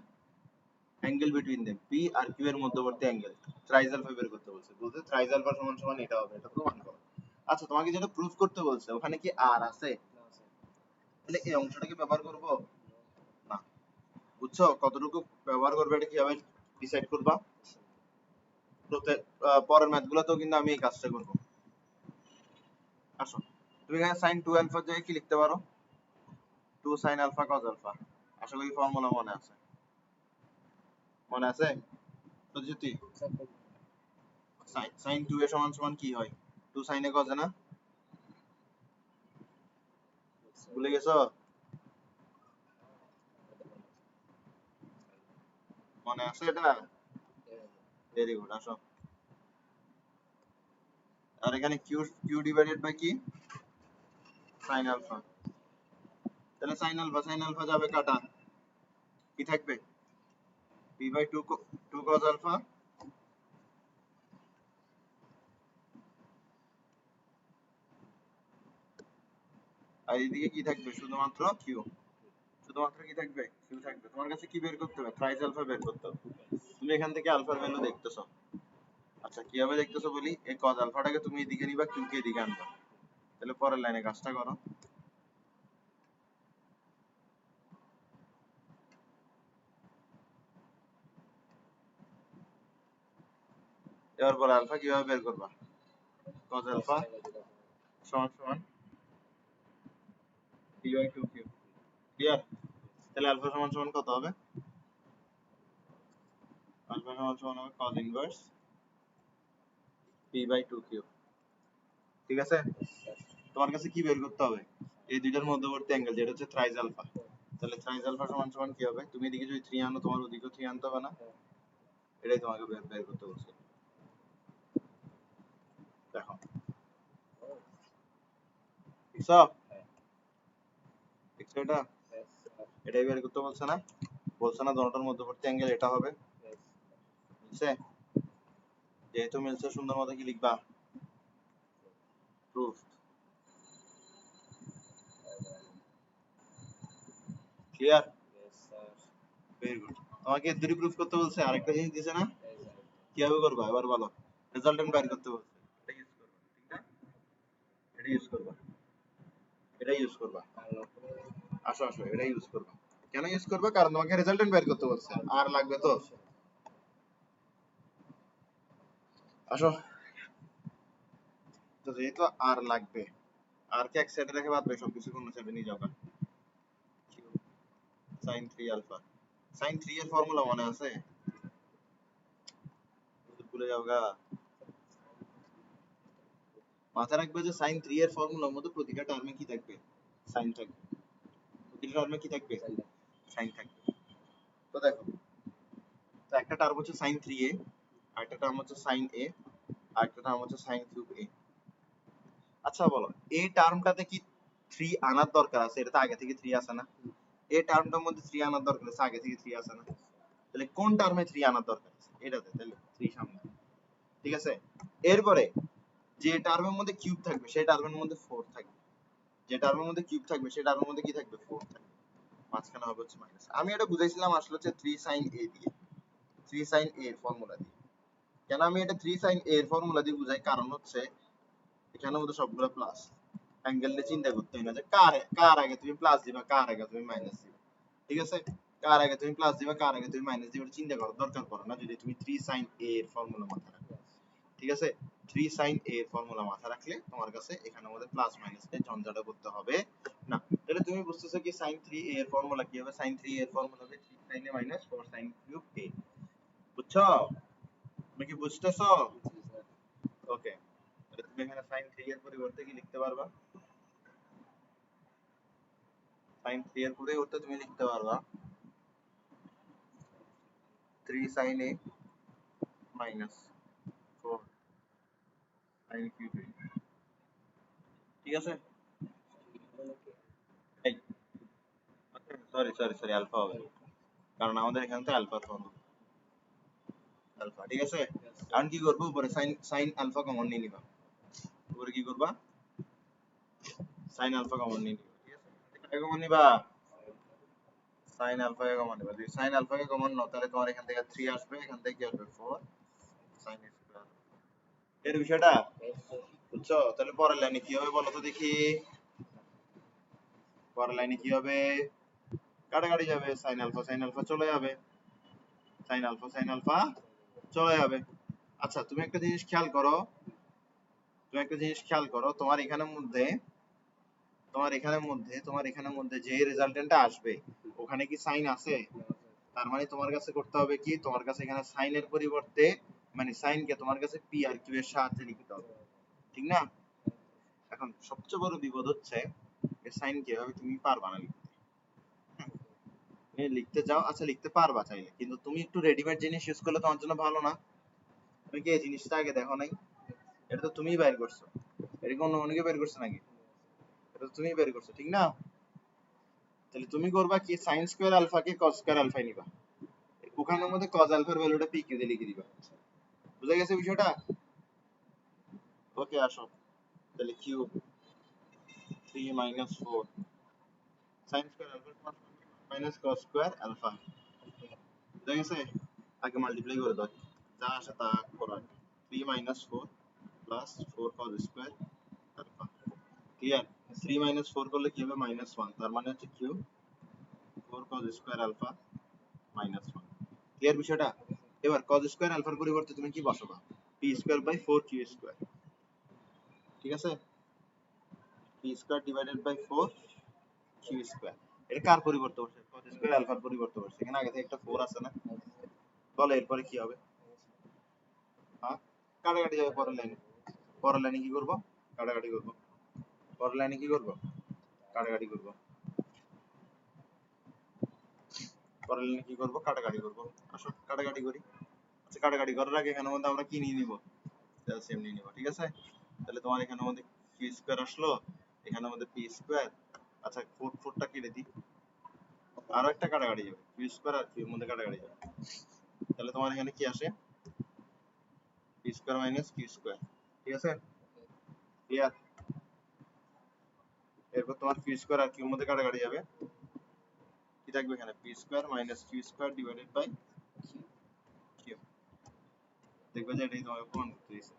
অ্যাঙ্গেল বিটুইন দেম পি আর কিউ এর মধ্যবর্তী অ্যাঙ্গেল ট্রাইজ আলফা বের করতে বলছে। বলতে ট্রাইজ আলফা সমান সমান এটা হবে, এটা প্রমাণ করো। আচ্ছা তোমাকে যেটা প্রুফ করতে বলছে ওখানে কি আর আছে? তাহলে এই অংশটাকে ব্যবহার করব না। বুঝছো কতটুকু ব্যবহার করবে এটা কিভাবে ডিসাইড করবা? পরের ম্যাথগুলোতেও কিন্তু আমি এই কাজটা করব। আসো তুমি এখানে sin 2 আলফার জায়গায় কি লিখতে পারো? 2 sin আলফা cos আলফা। আশা করি ফর্মুলা মনে আছে। মনে আছে? তো যদি sin 2 এর সমান সমান কি হয়? 2 sin এ cos এ না? ভুলে গেছো? মনে আছে এটা? Very good. আসো আর এখানে q q ডিভাইডেড বাই কি? sin alpha. তাহলে sin আলফা যাবে কাটা, কি থাকবে? p বাই 2 cos আলফা আর এদিকে কি থাকবে? শুধুমাত্র q। শুধুমাত্র কি থাকবে? q থাকবে। তোমার কাছে কি বের করতে হবে? থ্রাইস আলফা বের করতে হবে। তুমি এখান থেকে আলফার ভ্যালু দেখতেছো। আচ্ছা কিভাবে দেখতেছো বলি, এই cos আলফাটাকে তুমি এদিকে নিবা, q কে এদিকে আনবা। তাহলে পরের লাইনে কাজটা করো। এবার পরে আলফা কিভাবে বের করবা? cos আলফা সমান সমান p বাই 2q। ক্লিয়ার? তাহলে আলফা সমান সমান কত হবে? আলফা সমান সমান হবে cos inverse p by 2q। ঠিক আছে? তোমার কাছে কি বের করতে হবে? এই দুইটার মধ্যবর্তী অ্যাঙ্গেল, যেটা হচ্ছে থ্রাইস আলফা। তাহলে থ্রাইস আলফা সমান সমান কি হবে? তুমি এদিকে যদি 3 আনো তোমার ওদিকেও 3 আনতে হবে না? এটাই তোমাকে বের করতে বলছে। দেখো দেখছো? দেখছো এটা? এটাই বের করতে বলছে না? বলছে না দুটোর মধ্যবর্তী অ্যাঙ্গেল এটা হবে? মিলছে? যেহেতু মিলছে সুন্দর মতো কি লিখবা? প্রুফ। ক্লিয়ার? Very good. তোমাকে দুটি প্রুফ করতে বলছে, আরেকটা জিনিস দিছে না? কিভাবে করবা এবার বলো? রেজাল্টেন্ট বের করতে বলছে, এটা ইউজ করবা, ঠিক না? এটা ইউজ করবা, এটা ইউজ করবা। আসো আসো এটা ইউজ করবা। কেন ইউজ করবা? কারণ তোমাকে রেজাল্টেন্ট বের করতে বলছে, আর লাগবে তো। আসো, তো যেহেতু আর লাগবে, আর কে এক সাইডে রেখে বাদ বাকি সবকিছু কোন সাইডে নিয়ে যাবা? sin 3 alpha. sin 3 এর ফর্মুলা মনে আছে? ভুলে যাও গা। মাথায় রাখবে যে sin 3 এর ফর্মুলার মধ্যে প্রতিটা টার্মে কি থাকবে? sin থাকবে। প্রতিটা টার্মে কি থাকবে? sin থাকবে। তো দেখো, তো একটা টার্ম হচ্ছে sin 3a, আরেকটা টার্ম হচ্ছে sin a, আরেকটা টার্ম হচ্ছে sin কিউব a। আচ্ছা বলো, এই টার্মটাতে কি 3 আনার দরকার আছে? এটা তো আগে থেকে 3 আছে না? এই টার্মটার মধ্যে 3 আনার দরকার আছে, আগে থেকে 3 আছে না? তাহলে কোন টার্মে 3 আনার দরকার আছে? এটাতে, তাহলে 3 সামনে। ঠিক আছে? এরপরে যে টার্মের মধ্যে কিউব থাকবে সেই টার্মের মধ্যে 4 থাকবে। যে টার্মের মধ্যে কিউব থাকবে সেই টার্মের মধ্যে কি থাকবে? 4 থাকবে। মাঝখানে হবে হচ্ছে মাইনাস। আমি এটা বুঝাইছিলাম আসলে হচ্ছে 3 sin a দিয়ে, 3 sin a এর ফর্মুলা দিয়ে। কেন আমি এটা 3 sin a এর ফর্মুলা দিয়ে বুঝাই? কারণ হচ্ছে এখানে মধ্যে সবগুলো প্লাস, অ্যাঙ্গেলটা চিন্তা করতে হয় না যে কার কার আগে তুমি প্লাস দিবা, কার আগে তুমি মাইনাস দিবা। ঠিক আছে? কার আগে তুমি প্লাস দিবা, কার আগে তুমি মাইনাস দিবা, চিন্তা করার দরকার পড়ে না যদি তুমি 3 sin a এর ফর্মুলা মাথায় রাখো। ঠিক আছে? 3 sin a এর ফর্মুলা মাথায় রাখলে তোমার কাছে এখানে আমাদের প্লাস মাইনাস এর ঝঞ্ঝাটা করতে হবে না। তাহলে তুমি বুঝতেছো কি sin 3a এর ফর্মুলা কি হবে? sin 3a এর ফর্মুলা হবে 3 sin a minus 4 sin cube a। বুঝছো? তুমি কি বুঝতেছো? ওকে, তাহলে তুমি এখানে sin 3 এর পরিবর্তে কি লিখতে পারবা? sin 3 এর পরিবর্তে তুমি লিখতে পারবা 3 sin a minus 4 sin cube a। ঠিক আছে? এই সরি সরি সরি, আলফা হবে, কারণ আমাদের এখানে তো আলফা ফর্ম আলফা। ঠিক আছে, এখন কি করবো, উপরে সাইন সাইন আলফা কমন নিয়ে নিবা। উপরে কি করবা, সাইন আলফা কমন নিয়ে নিবা। ঠিক আছে, এটা কমন নিবা, সাইন আলফা কে কমন নিবা। যদি সাইন আলফা কে কমন নাও তাহলে তোমার এখান থেকে 3 আসবে, এখান থেকে কি আসবে 4 সাইন স্কয়ার। এর বিষয়টা বুঝছো? তাহলে পরের লাইনে কি হবে বলো তো দেখি, পরের লাইনে কি হবে, কাটাকাটি যাবে, সাইন আলফা চলে যাবে, সাইন আলফা চলে যাবে। আচ্ছা তুমি একটা জিনিস খেয়াল করো, তুমি একটা জিনিস খেয়াল করো, তোমার এখানের মধ্যে যে রেজাল্টেন্টটা আসবে ওখানে কি সাইন আছে? তার মানে তোমার কাছে করতে হবে কি, তোমার কাছে এখানে সাইনের পরিবর্তে মানে সাইনকে তোমার কাছে পি আর কিউ এর সাহায্যে লিখতে হবে, ঠিক না? এখন সবচেয়ে বড় বিপদ হচ্ছে এই সাইন কিভাবে তুমি পারবা না লিখতে। তুমি লিখতে যাও, আচ্ছা লিখতে পারবা চাইলে, কিন্তু তুমি একটু রেডিমেড জিনিস ইউজ করলে তোমার জন্য ভালো না? তুমি কি এই জিনিসটা আগে দেখো নাই? এটা তো তুমিই বের করছো, এটা কি অন্য অনেকে বের করছে নাকি? এটা তো তুমিই বের করছো, ঠিক না? তাহলে তুমি করবা কি, সাইন স্কয়ার আলফা কে কস স্কয়ার আলফায় নিবা, ওখানের মধ্যে কজ আলফার ভ্যালুটা পি কিউ দিয়ে লিখে দিবা। বুঝা গেছে বিষয়টা? ওকে আসো, তাহলে q 3 minus 4 sine square alpha minus cos square alpha. বুঝা গেছে? আগে মাল্টিপ্লাই করে দাও, যা আসে তা করো। 3 minus 4 plus 4 cos square alpha. Clear? 3 minus 4 করলে কি হবে, মাইনাস 1, তার মানে হচ্ছে Q 4 cos square alpha minus 1। Clear বিষয়টা? এবার কজ স্কয়ার আলফার পরিবর্তে তুমি কি বসাবা, P square by 4 Q square. ঠিক আছে, P square divided by 4 Q square. এটা কার পরিবর্তে বসে, কজ স্কয়ার আলফার পরিবর্তে বসে, এখানে আগে থেকে একটা 4 আছে না? বলো এরপরে কি হবে? হ্যাঁ, কাটাকাটি যাবে পরের লাইনে। পরের লাইনে কি করব, কাটাকাটি করব। পরের লাইনে কি করব, কাটাকাটি করব। পরের লাইনে কি করব, কাটাকাটি করব। আসো কাটাকাটি করি। আচ্ছা কাটাকাটি করার আগে এখানের মধ্যে আমরা কি নিয়ে নিব, এলসিএম নিয়ে নিব। ঠিক আছে, তাহলে তোমার এখানের মধ্যে কিউ স্কয়ার আসলো, এখানের মধ্যে পি স্কয়ার। আচ্ছা 4 টা কেটে দিই, আরো একটা কাটাকাটি যাবে, কিউ স্কয়ার আর কিউ এর মধ্যে কাটাকাটি যাবে। তাহলে তোমার এখানে কি আসে, p square minus q square. ঠিক আছে, ক্লিয়ার? এরপর তোমার কিউ স্কয়ার আর কিউ এর মধ্যে কাটাকাটি যাবে, কি থাকবে এখানে, p square minus q square divided by q. দেখবে যে এটাই তোমাকে প্রমাণ করতে দিয়েছে।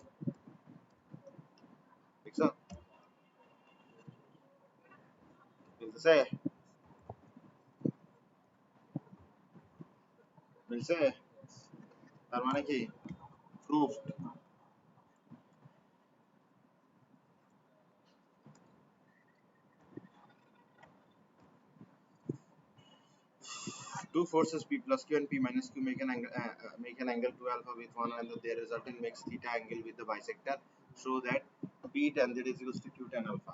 দেখছো? বুঝতেছে? বুঝছে? তার মানে কি, proof. Two forces P plus Q and P minus Q make an angle 2 alpha with one angle. Their resultant makes theta angle with the bisector. So that P tangent is equals to Q tan alpha.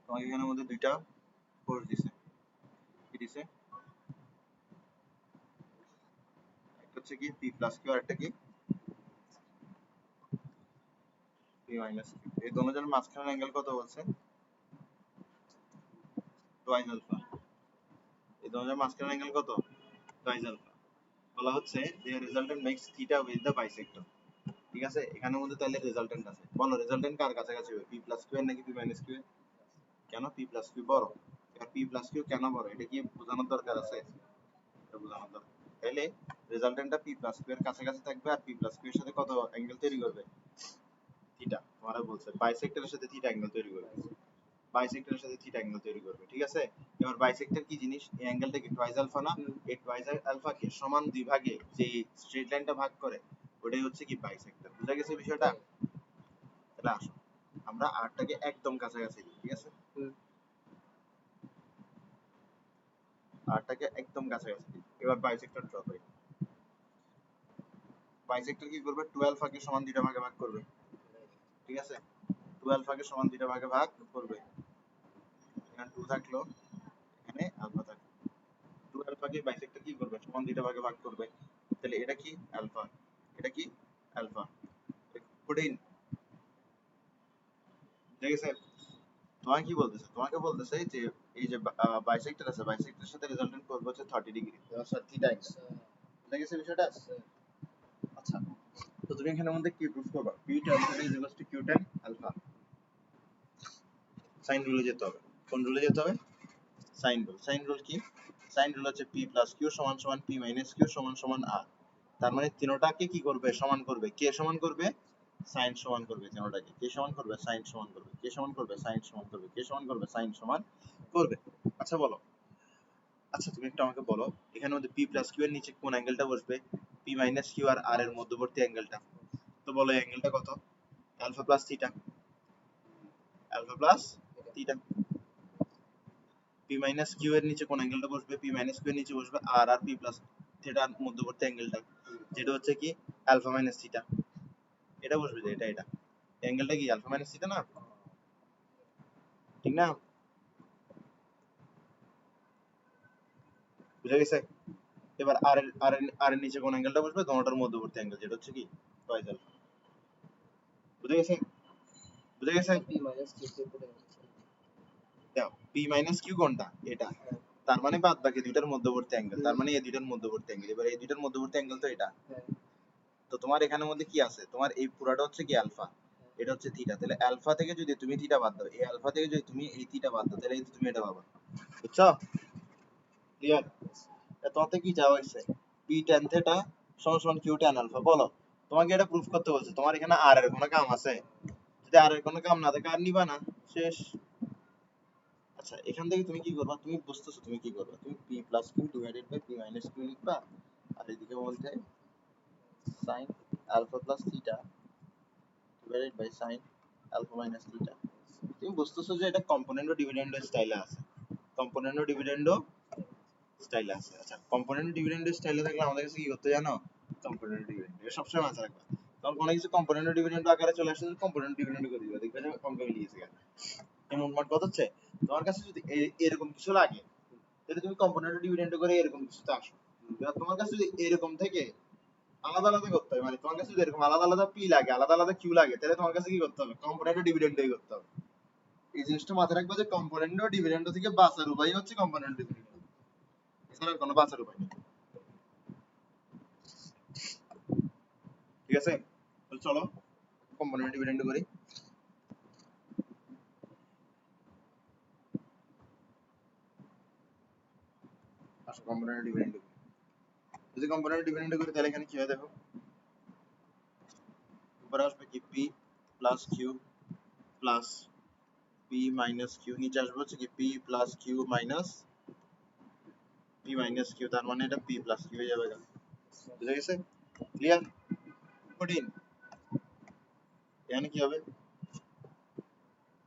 তোমাকে এখানের মধ্যে দুইটা force দিছে, কি দিছে, একটা হচ্ছে কি P plus Q আর একটা কি P minus Q। এই দুজনের মাঝখানের অ্যাঙ্গেল কত বলছে, টুয়াইস আলফা। এই দুজনের মাঝখানের অ্যাঙ্গেল কত, টুয়াইস আলফা। বলা হচ্ছে যে resultant makes theta with the bisector. ঠিক আছে, এখানের মধ্যে তাহলে রেজাল্টেন্ট আছে, বলো রেজাল্টেন্ট কার কাছাকাছি হবে, পি প্লাস কিউ এর নাকি পি মাইনাস কিউ এর? কেন পি প্লাস কিউ বড়? আর পি প্লাস কিউ কেন বড়, এটা কি বোঝানোর দরকার আছে? এটা বোঝানোর দরকার। তাহলে রেজাল্টেন্টটা পি প্লাস কিউ এর কাছাকাছি থাকবে, আর পি প্লাস কিউ এর সাথে কত অ্যাঙ্গেল তৈরি করবে, থিটা। তোমারা বলছে বাইসেক্টরের সাথে থিটা অ্যাঙ্গেল তৈরি করবে, বাইসেক্টরের সাথে থিটা অ্যাঙ্গেল তৈরি করবে। ঠিক আছে, এবার বাইসেক্টর কি জিনিস, এই অ্যাঙ্গেলটা কি টুয়াইস আলফা না? এই টুয়াইস আলফাকে সমান দুই ভাগে যে স্ট্রেট লাইনটা ভাগ করে ওটাই হচ্ছে কি বাইসেক্টর। বুঝা গেছে বিষয়টা? তাহলে আসো আমরা আরটাকে একদম কাছাকাছি দিই। ঠিক আছে, আরটাকে একদম কাছাকাছি দিই। এবার বাইসেক্টর ড্র করি। বাইসেক্টর কি করবে 2 আলফাকে সমান দুইটা ভাগে ভাগ করবে, ঠিক আছে 2 আলফাকে সমান দুইটা ভাগে ভাগ করবে, এখানে 2 থাকলো এখানে আলফা থাকলো, 2 আলফাকে বাইসেক্টর কি করবে সমান দুইটা ভাগে ভাগ করবে, তাহলে এটা কি আলফা, এটা কি আলফা, 14 ঠিক আছে। তোমাকে কি বলতেছে, তোমাকে বলতেছে যে এই যে বাইসেক্টর আছে বাইসেক্টরের সাথে রেজাল্টেন্ট করবে হচ্ছে 30 ডিগ্রি সরি থিটা অ্যাঙ্গেল, বুঝা গেছে বিষয়টা। আচ্ছা তো তুমি এখানের মধ্যে কি প্রুফ করবা p tan theta is equals to q tan alpha, sine রুলে যেতে হবে, কোন রুলে যেতে হবে সাইন রুল, সাইন রুল কি সাইন রুল হচ্ছে p plus q সমান সমান p minus q সমান সমান r, তার মানে তিনটাকে কি করবে সমান করবে, কে সমান করবে সাইন সমান করবে, তিনটাকে কে সমান করবে সাইন সমান করবে, কে সমান করবে সাইন সমান করবে, কে সমান করবে সাইন সমান করবে। আচ্ছা বলো, আচ্ছা তুমি একটু আমাকে বলো এখানের মধ্যে p plus q এর নিচে কোন অ্যাঙ্গেলটা বসবে, p minus q আর r এর মধ্যবর্তী অ্যাঙ্গেলটা, তো বলো এই অ্যাঙ্গেলটা কত, alpha plus theta, alpha plus theta. p minus q এর নিচে কোন অ্যাঙ্গেলটা বসবে, p minus q এর নিচে বসবে r আর p plus থিটার মধ্যবর্তী অ্যাঙ্গেলটা, যেটা হচ্ছে কি আলফা মাইনাস থিটা, এটা বসবে যে এটা অ্যাঙ্গেলটা কি আলফা মাইনাস থিটা না, ঠিক না, বুঝা গেছে। এবার আর এর নিচে কোন অ্যাঙ্গেলটা বসবে, তোমাটার মধ্যবর্তী অ্যাঙ্গেল যেটা হচ্ছে কি টয়েস আলফা, বুঝা গেছে, বুঝা গেছে। p minus q কোনটা এটা, তার মানে বাদ বাকি দুইটার মধ্যবর্তী অ্যাঙ্গেল, তার মানে এই দুইটার মধ্যবর্তী অ্যাঙ্গেল, এবার এই দুইটার মধ্যবর্তী অ্যাঙ্গেল তো এটা, তো তোমার এখানের মধ্যে কি আছে, তোমার এই পুরাটা হচ্ছে কি আলফা, এটা হচ্ছে থিটা, তাহলে আলফা থেকে যদি তুমি থিটা বাদ দাও, এই আলফা থেকে যদি তুমি এই থিটা বাদ দাও, তাহলে এই তুমি এটা পাবা, বুঝছো, ক্লিয়ার। তোমাতে কি চাওয়া হয়েছে p tan theta সমান সমান q tan alpha, বলো তোমাকে এটা প্রুফ করতে বলছে, তোমার এখানে আর এর কোনো কাম আছে, যদি আর এর কোনো কাম না থাকে আর নিবা না, শেষ। আচ্ছা এখান থেকে তুমি কি করবা, তুমি বুঝতেছো তুমি কি করবা, তুমি p plus q divided by p minus q লিখবা, আর এদিকে বলতে sin alpha plus theta divided by sin alpha minus theta, তুমি বুঝতেছো যে এটা কম্পোনেন্ট ও ডিভিডেন্ড স্টাইলে আছে, কম্পোনেন্ট ও ডিভিডেন্ড স্টাইলে আছে। আচ্ছা কম্পোনেন্ট ডিভিডেন্ড স্টাইলে থাকলে আমাদের কাছে কি করতে জানো, কম্পোনেন্ট ডিভিডেন্ড এটা সবসময় মাথায় রাখবা, তখন কোনো কিছু কম্পোনেন্ট ডিভিডেন্ড আকারে চলে আসলে কম্পোনেন্ট ডিভিডেন্ড করে দিবা, দেখবে যে অঙ্ক মিলিয়ে গেছে। এমন মোট কথা হচ্ছে তোমার কাছে যদি এরকম কিছু লাগে, তাহলে তুমি কম্পোনেন্ট ডিভিডেন্ড করে এরকম কিছুতে আসো, এবার তোমার কাছে যদি এরকম থেকে আলাদা আলাদা করতে হবে, মানে তোমার কাছে যদি এরকম আলাদা আলাদা পি লাগে আলাদা আলাদা কিউ লাগে, তাহলে তোমার কাছে কি করতে হবে কম্পোনেন্ট ডিভিডেন্ডই করতে হবে। এই জিনিসটা মাথায় রাখবা যে কম্পোনেন্ট ডিভিডেন্ড থেকে বাঁচার উপায় হচ্ছে কম্পোনেন্ট ডিভিডেন্ড, এছাড়া কোনো বাঁচার উপায় নেই, ঠিক আছে। তো চলো কম্পোনেন্ট ডিভিডেন্ড করি। আসো কম্পোনেন্ট ডিভিডেন্ড করি, যদি কম্পোনেন্ট ডিভিডেন্ড করি তাহলে এখানে কি হয় দেখো, উপরে আসবে কি p plus q plus p minus q, নিচে আসবে হচ্ছে কি p plus q minus p minus q, তার মানে এটা p প্লাস q হয়ে যাবে, বুঝা গেছে, ক্লিয়ার। 14 এখানে কি হবে,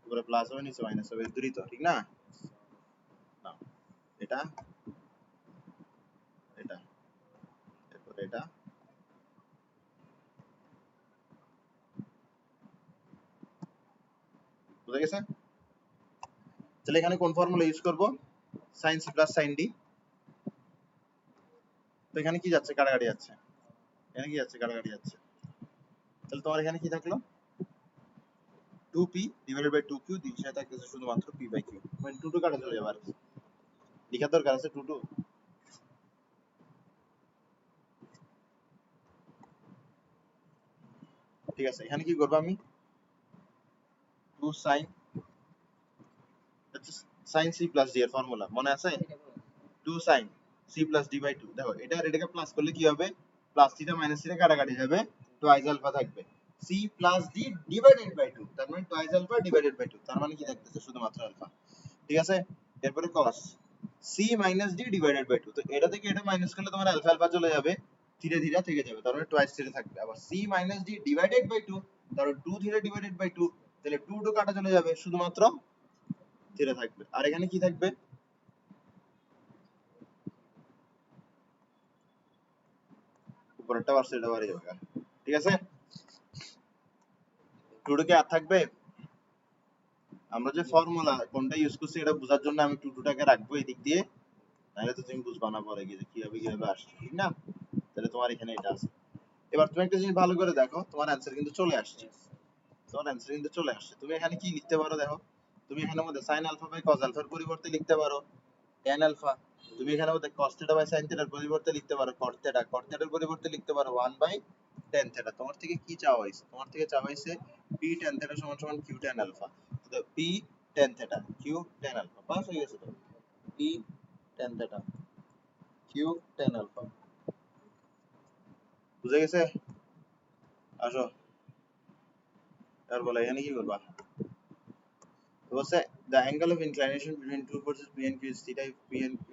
উপরে প্লাস হবে নিচে মাইনাস হবে, দুটোই তো ঠিক না, না এটা এটা তারপরে এটা, বুঝা গেছে। তাহলে এখানে কোন ফর্মুলা ইউজ করব, sin c plus sin d, তো এখানে কি যাচ্ছে কাটাকাটি যাচ্ছে, এখানে কি যাচ্ছে কাটাকাটি যাচ্ছে, তাহলে তোমার এখানে কি থাকলো 2p ডিভাইডেড বাই 2q, দিক সাথে থাকতেছে শুধুমাত্র p বাই q, মানে 2 কাটা চলে যাবে, আর কি লেখার দরকার আছে 2, ঠিক আছে। এখানে কি করব আমি 2 sin, sin c plus d এর ফর্মুলা মনে আছে, 2 sin c plus d by 2, দেখো এটা আর এটাকে প্লাস করলে কি হবে, প্লাস থিটা মাইনাস থিটা কাটাকাটি যাবে, টুয়াইস আলফা থাকবে, c plus d divided by 2, তার মানে টুয়াইস আলফা ডিভাইডেড বাই 2, তার মানে কি থাকতেছে শুধুমাত্র আলফা, ঠিক আছে। এরপরে cos c minus d divided by 2, তো এটা থেকে এটা মাইনাস করলে তোমার আলফা আলফা চলে যাবে, থিটা থিটা থেকে যাবে, তার মানে টুয়াইস থিটা থাকবে, আবার c minus d divided by 2, তারপর 2 থিটা ডিভাইডেড বাই 2, তাহলে 2 কাটা চলে যাবে, শুধুমাত্র থিটা থাকবে, আর এখানে কি থাকবে, উপরেরটা বাড়ছে এটা বাড়ে যাবে। ঠিক আছে? টুডু কে আর থাকবে? আমরা যে ফর্মুলা কোনটা ইউজ করছি এটা বোঝার জন্য আমি টুডুটাকে রাখবো এদিক দিয়ে, নাহলে তো তুমি বুঝবা না পরে গিয়ে যে কিভাবে আসছে, ঠিক না? তাহলে তোমার এখানে এটা আছে। এবার তুমি একটা জিনিস ভালো করে দেখো, তোমার অ্যান্সার কিন্তু চলে আসছে। তোমার অ্যান্সার কিন্তু চলে আসছে। তুমি এখানে কি লিখতে পারো দেখো, তুমি এখানে মধ্যে sin আলফা বাই cos আলফার পরিবর্তে লিখতে পারো tan আলফা। তুমি এখানে মধ্যে cos থিটা বাই sin থিটার পরিবর্তে লিখতে পারো cot থিটা, cot থিটার পরিবর্তে লিখতে পারো 1 বাই tan থিটা। তোমার থেকে কি চাওয়া হয়েছে? তোমার থেকে চাওয়া হয়েছে p tan থিটা সমান সমান q tan আলফা। তো p tan theta q tan alpha pass হয়ে গেছে তো। p tan theta q tan alpha. বুঝে গেছে? আসো আর বলো এখানে কি করবা? Was the angle of inclination between two forces P and Q is theta if P and Q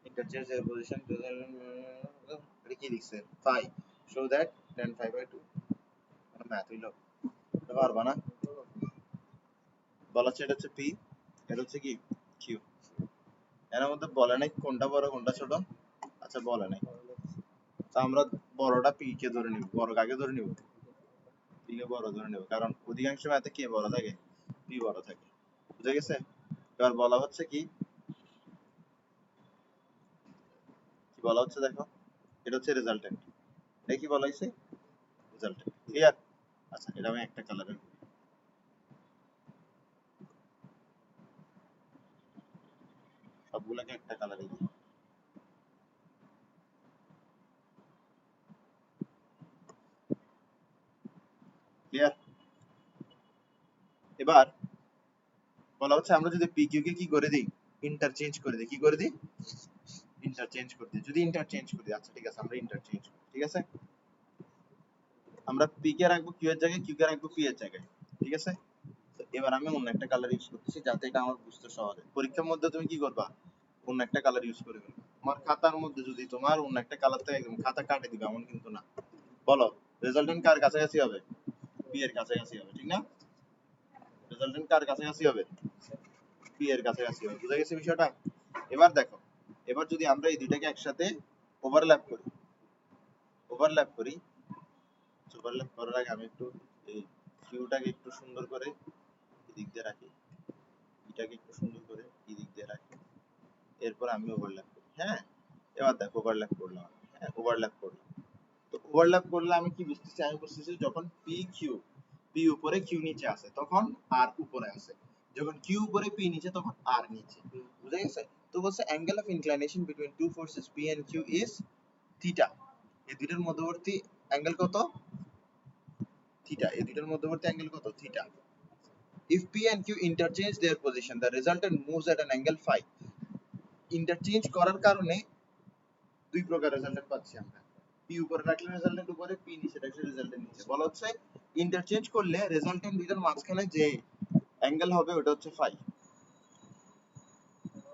interchange their position এটা কি লিখছে phi show that tan phi by 2 মানে ম্যাথ হইলো এটা পারবা না বলা হচ্ছে এটা হচ্ছে P এটা হচ্ছে কি Q এর মধ্যে বলে নাই কোনটা বড় কোনটা ছোট আচ্ছা বলে নাই তো আমরা বড়টা P কে ধরে নিব বড় কাকে ধরে নিব P কে বড় ধরে নিব কারণ অধিকাংশ ম্যাথে কে বড় থাকে P বড় থাকে বুঝে গেছে এবার বলা হচ্ছে কি কি বলা হচ্ছে দেখো এটা হচ্ছে রেজাল্টেন্ট এটা কি বলা হয়েছে রেজাল্টেন্ট ক্লিয়ার আচ্ছা এটা আমি একটা কালারের সবগুলোকে একটা কালারে দিই ক্লিয়ার এবার বলা হচ্ছে আমরা যদি PQ কে কি করে দিই ইন্টারচেঞ্জ করে দিই কি করে দিই ইন্টারচেঞ্জ করে দিই যদি ইন্টারচেঞ্জ করে দিই আচ্ছা ঠিক আছে আমরা ইন্টারচেঞ্জ করি ঠিক আছে আমরা P কে রাখবো Q এর জায়গায় Q কে রাখবো P এর জায়গায় ঠিক আছে তো এবার আমি অন্য একটা কালার ইউজ করতেছি যাতে এটা আমার বুঝতে সহজ হয় পরীক্ষার মধ্যে তুমি কি করবা অন্য একটা কালার ইউজ করে ফেলবে তোমার খাতার মধ্যে যদি তোমার অন্য একটা কালার থেকে একদম খাতা কাটে দিবে এমন কিন্তু না বলো রেজাল্টেন্ট কার কাছাকাছি হবে P এর কাছাকাছি হবে ঠিক না রেজাল্টেন্ট কার কাছাকাছি হবে P এর কাছাকাছি হবে বুঝা গেছে বিষয়টা এবার দেখো এবার যদি আমরা এই দুইটাকে একসাথে ওভারল্যাপ করি ওভারল্যাপ করার আগে আমি একটু এই কিউটাকে একটু সুন্দর করে এদিক দিয়ে রাখি এটাকে একটু সুন্দর করে এদিক দিয়ে রাখি এরপর আমি ওভারল্যাপ করি হ্যাঁ এবার দেখো ওভারল্যাপ করলাম হ্যাঁ ওভারল্যাপ করলাম তো ওভারল্যাপ করলে আমি কি বুঝতেছি আমি বুঝতেছি যখন পি উপরে কিউ নিচে আছে তখন আর উপরে আছে যখন কিউ উপরে পি নিচে তখন আর নিচে বুঝা গেছে তো বলছে angle of inclination between two forces p and q is theta এই দুইটার মধ্যবর্তী অ্যাঙ্গেল কত থিটা এই দুইটার মধ্যবর্তী অ্যাঙ্গেল কত theta if p and q interchange their position the resultant moves at an angle phi interchange করার কারণে দুই প্রকার রেজাল্টেন্ট পাচ্ছি আমরা পি উপরে রাখলে রেজাল্টেন্ট উপরে পি নিচে রাখলে রেজাল্টেন্ট নিচে বলা হচ্ছে ইন্টারচেঞ্জ করলে রেজাল্টেন্ট দুইটার মাঝখানে যে অ্যাঙ্গেল হবে ওটা হচ্ছে ফাই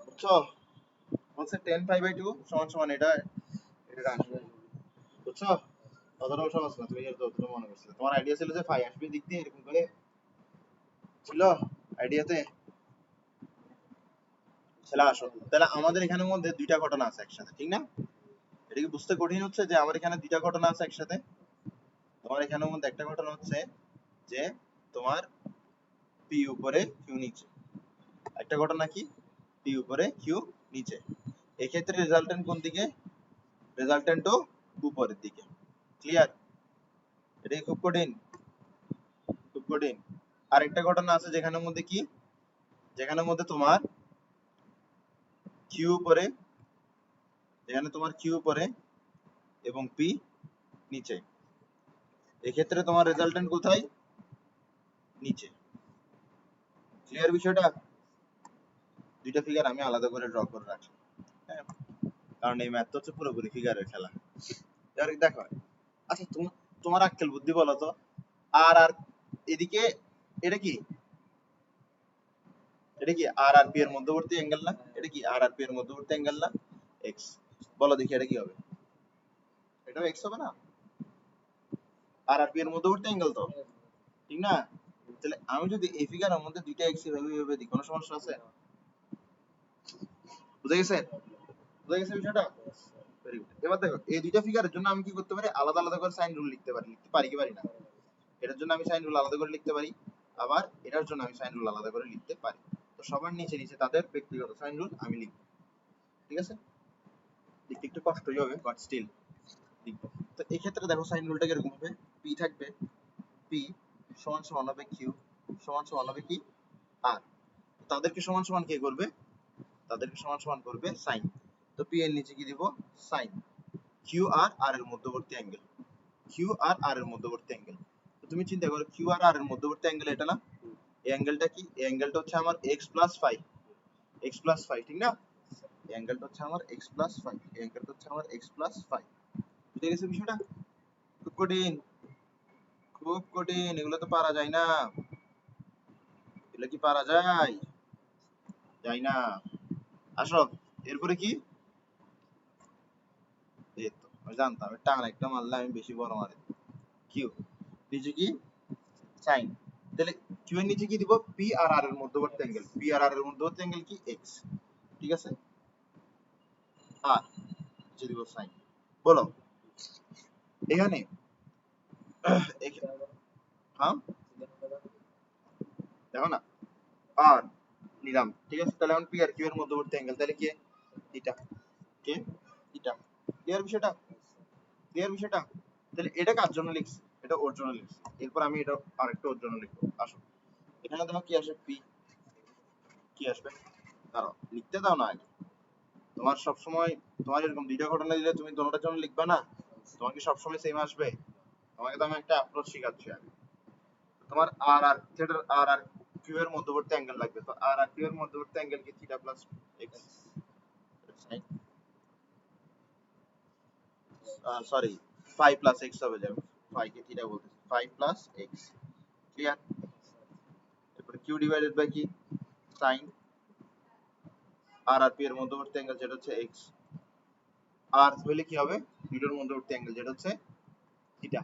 বুঝছো বলছে tan phi by 2 সমান সমান এটা এটা আসবে বুঝছো অতটাও সহজ না তুমি যতটা মনে করছিলে তোমার আইডিয়া ছিল যে ফাই আসবে দিক দিয়ে এরকম করে ছিল আইডিয়াতে ছেলে আসো তাহলে আমাদের এখানের মধ্যে দুইটা ঘটনা আছে একসাথে ঠিক না এটা কি বুঝতে কঠিন হচ্ছে যে আমার এখানে দুইটা ঘটনা আছে একসাথে তোমার এখানের মধ্যে একটা ঘটনা হচ্ছে যে তোমার পি উপরে কিউ নিচে একটা ঘটনা কি পি উপরে কিউ নিচে এক্ষেত্রে রেজাল্টেন্ট কোন দিকে রেজাল্টেন্টও উপরের দিকে ক্লিয়ার এটা কি খুব কঠিন আরেকটা ঘটনা আছে যেখানের মধ্যে কি যেখানের মধ্যে তোমার কিউ উপরে যেখানে তোমার কিউ উপরে এবং পি নিচে এক্ষেত্রে তোমার রেজাল্টেন্ট কোথায় নিচে ক্লিয়ার বিষয়টা দুইটা ফিগার আমি আলাদা করে ড্র করে রাখি হ্যাঁ কারণ এই ম্যাথ হচ্ছে পুরোপুরি ফিগারের খেলা দেখো আচ্ছা তোমার আক্কেল বুদ্ধি বলো তো আর আর এদিকে এটা কি আর আর পি এর মধ্যবর্তী অ্যাঙ্গেল না এটা কি আর আর পি এর মধ্যবর্তী অ্যাঙ্গেল না এক্স বলো দেখি এটা কি হবে এটাও এক্স হবে না আর আর পি এর মধ্যবর্তী অ্যাঙ্গেল তো ঠিক না তাহলে আমি যদি এই ফিগারের মধ্যে দুইটা এক্স এভাবে দিই কোনো সমস্যা আছে বুঝা গেছে বুঝা গেছে বিষয়টা ভেরি গুড। এবার দেখো এই দুইটা ফিগারের জন্য আমি কি করতে পারি, আলাদা আলাদা করে সাইন রুল লিখতে পারি কি পারি না? এটার জন্য আমি সাইন রুল আলাদা করে লিখতে পারি, আবার এটার জন্য আমি সাইন রুল আলাদা করে লিখতে পারি। তো সবার নিচে নিচে তাদের ব্যক্তিগত সাইন রুল আমি লিখব, ঠিক আছে? লিখতে একটু কষ্টই হবে বাট স্টিল লিখব। তো এই ক্ষেত্রে দেখো সাইন রুলটা কিরকম হবে, পি থাকবে, পি সমান সমান হবে কিউ সমান সমান হবে কি আর। তাদেরকে সমান সমান কে করবে, তাদেরকে সমান সমান করবে সাইন। তো পি এর নিচে কি দিব, সাইন কিউ আর আর এর মধ্যবর্তী অ্যাঙ্গেল, কিউ আর আর এর মধ্যবর্তী অ্যাঙ্গেল। তো তুমি চিন্তা করো কিউ আর আর এর মধ্যবর্তী অ্যাঙ্গেল এটা না, এই অ্যাঙ্গেলটা কি, এই অ্যাঙ্গেলটা হচ্ছে আমার x প্লাস 5, x প্লাস 5 ঠিক না? এই অ্যাঙ্গেলটা হচ্ছে আমার x প্লাস 5, এই অ্যাঙ্গেলটা হচ্ছে আমার x প্লাস 5। বুঝে গেছে বিষয়টা? খুব কঠিন, খুব কঠিন, এগুলো তো পারা যায় না। এগুলো কি পারা যায়? যায় না। আসো এরপরে কি, এই তো আমি জানতাম টান একটা মারলে আমি বেশি বড় মারি। কিউ নিচে কি, সাইন। তাহলে কিউ এর নিচে কি দিব, পি আর আর এর মধ্যবর্তী অ্যাঙ্গেল, পি আর আর এর মধ্যবর্তী অ্যাঙ্গেল কি এক্স, ঠিক আছে? আর নিচে দিব সাইন। বলো এখানে হ্যাঁ দেখো না, আর নিলাম, ঠিক আছে? তাহলে এখন পি আর কিউ এর মধ্যবর্তী অ্যাঙ্গেল তাহলে কি, থিটা, কে থিটা। ক্লিয়ার বিষয়টা, ক্লিয়ার বিষয়টা? তাহলে এটা কার জন্য লিখছি, এটা ওর জন্য লিখছি। এরপর আমি এটা আরেকটা ওর জন্য লিখবো। আসো এখানে দেখো কি আসে, পি কি আসবে, দাঁড়াও লিখতে দাও না আগে। তোমার সবসময় তোমার এরকম দুইটা ঘটনা দিলে তুমি দোনোটার জন্য লিখবা না, তোমার কি সবসময় সেম আসবে? তোমাকে তো আমি একটা অ্যাপ্রোচ শেখাচ্ছি আগে। তোমার আর আর থিটার আর আর কিউ এর মধ্যবর্তী অ্যাঙ্গেল লাগবে। তো আর আর কিউ এর মধ্যবর্তী অ্যাঙ্গেল কি, theta plus x, sorry 5 plus x হবে, যাবে 5 কে থিটা বলতেছি, 5 প্লাস এক্স। ক্লিয়ার? এরপরে কিউ ডিভাইডেড বাই কি, সাইন আর আর পি এর মধ্যবর্তী অ্যাঙ্গেল যেটা হচ্ছে এক্স, আর হইলে কি হবে, দুটোর মধ্যবর্তী অ্যাঙ্গেল যেটা হচ্ছে থিটা।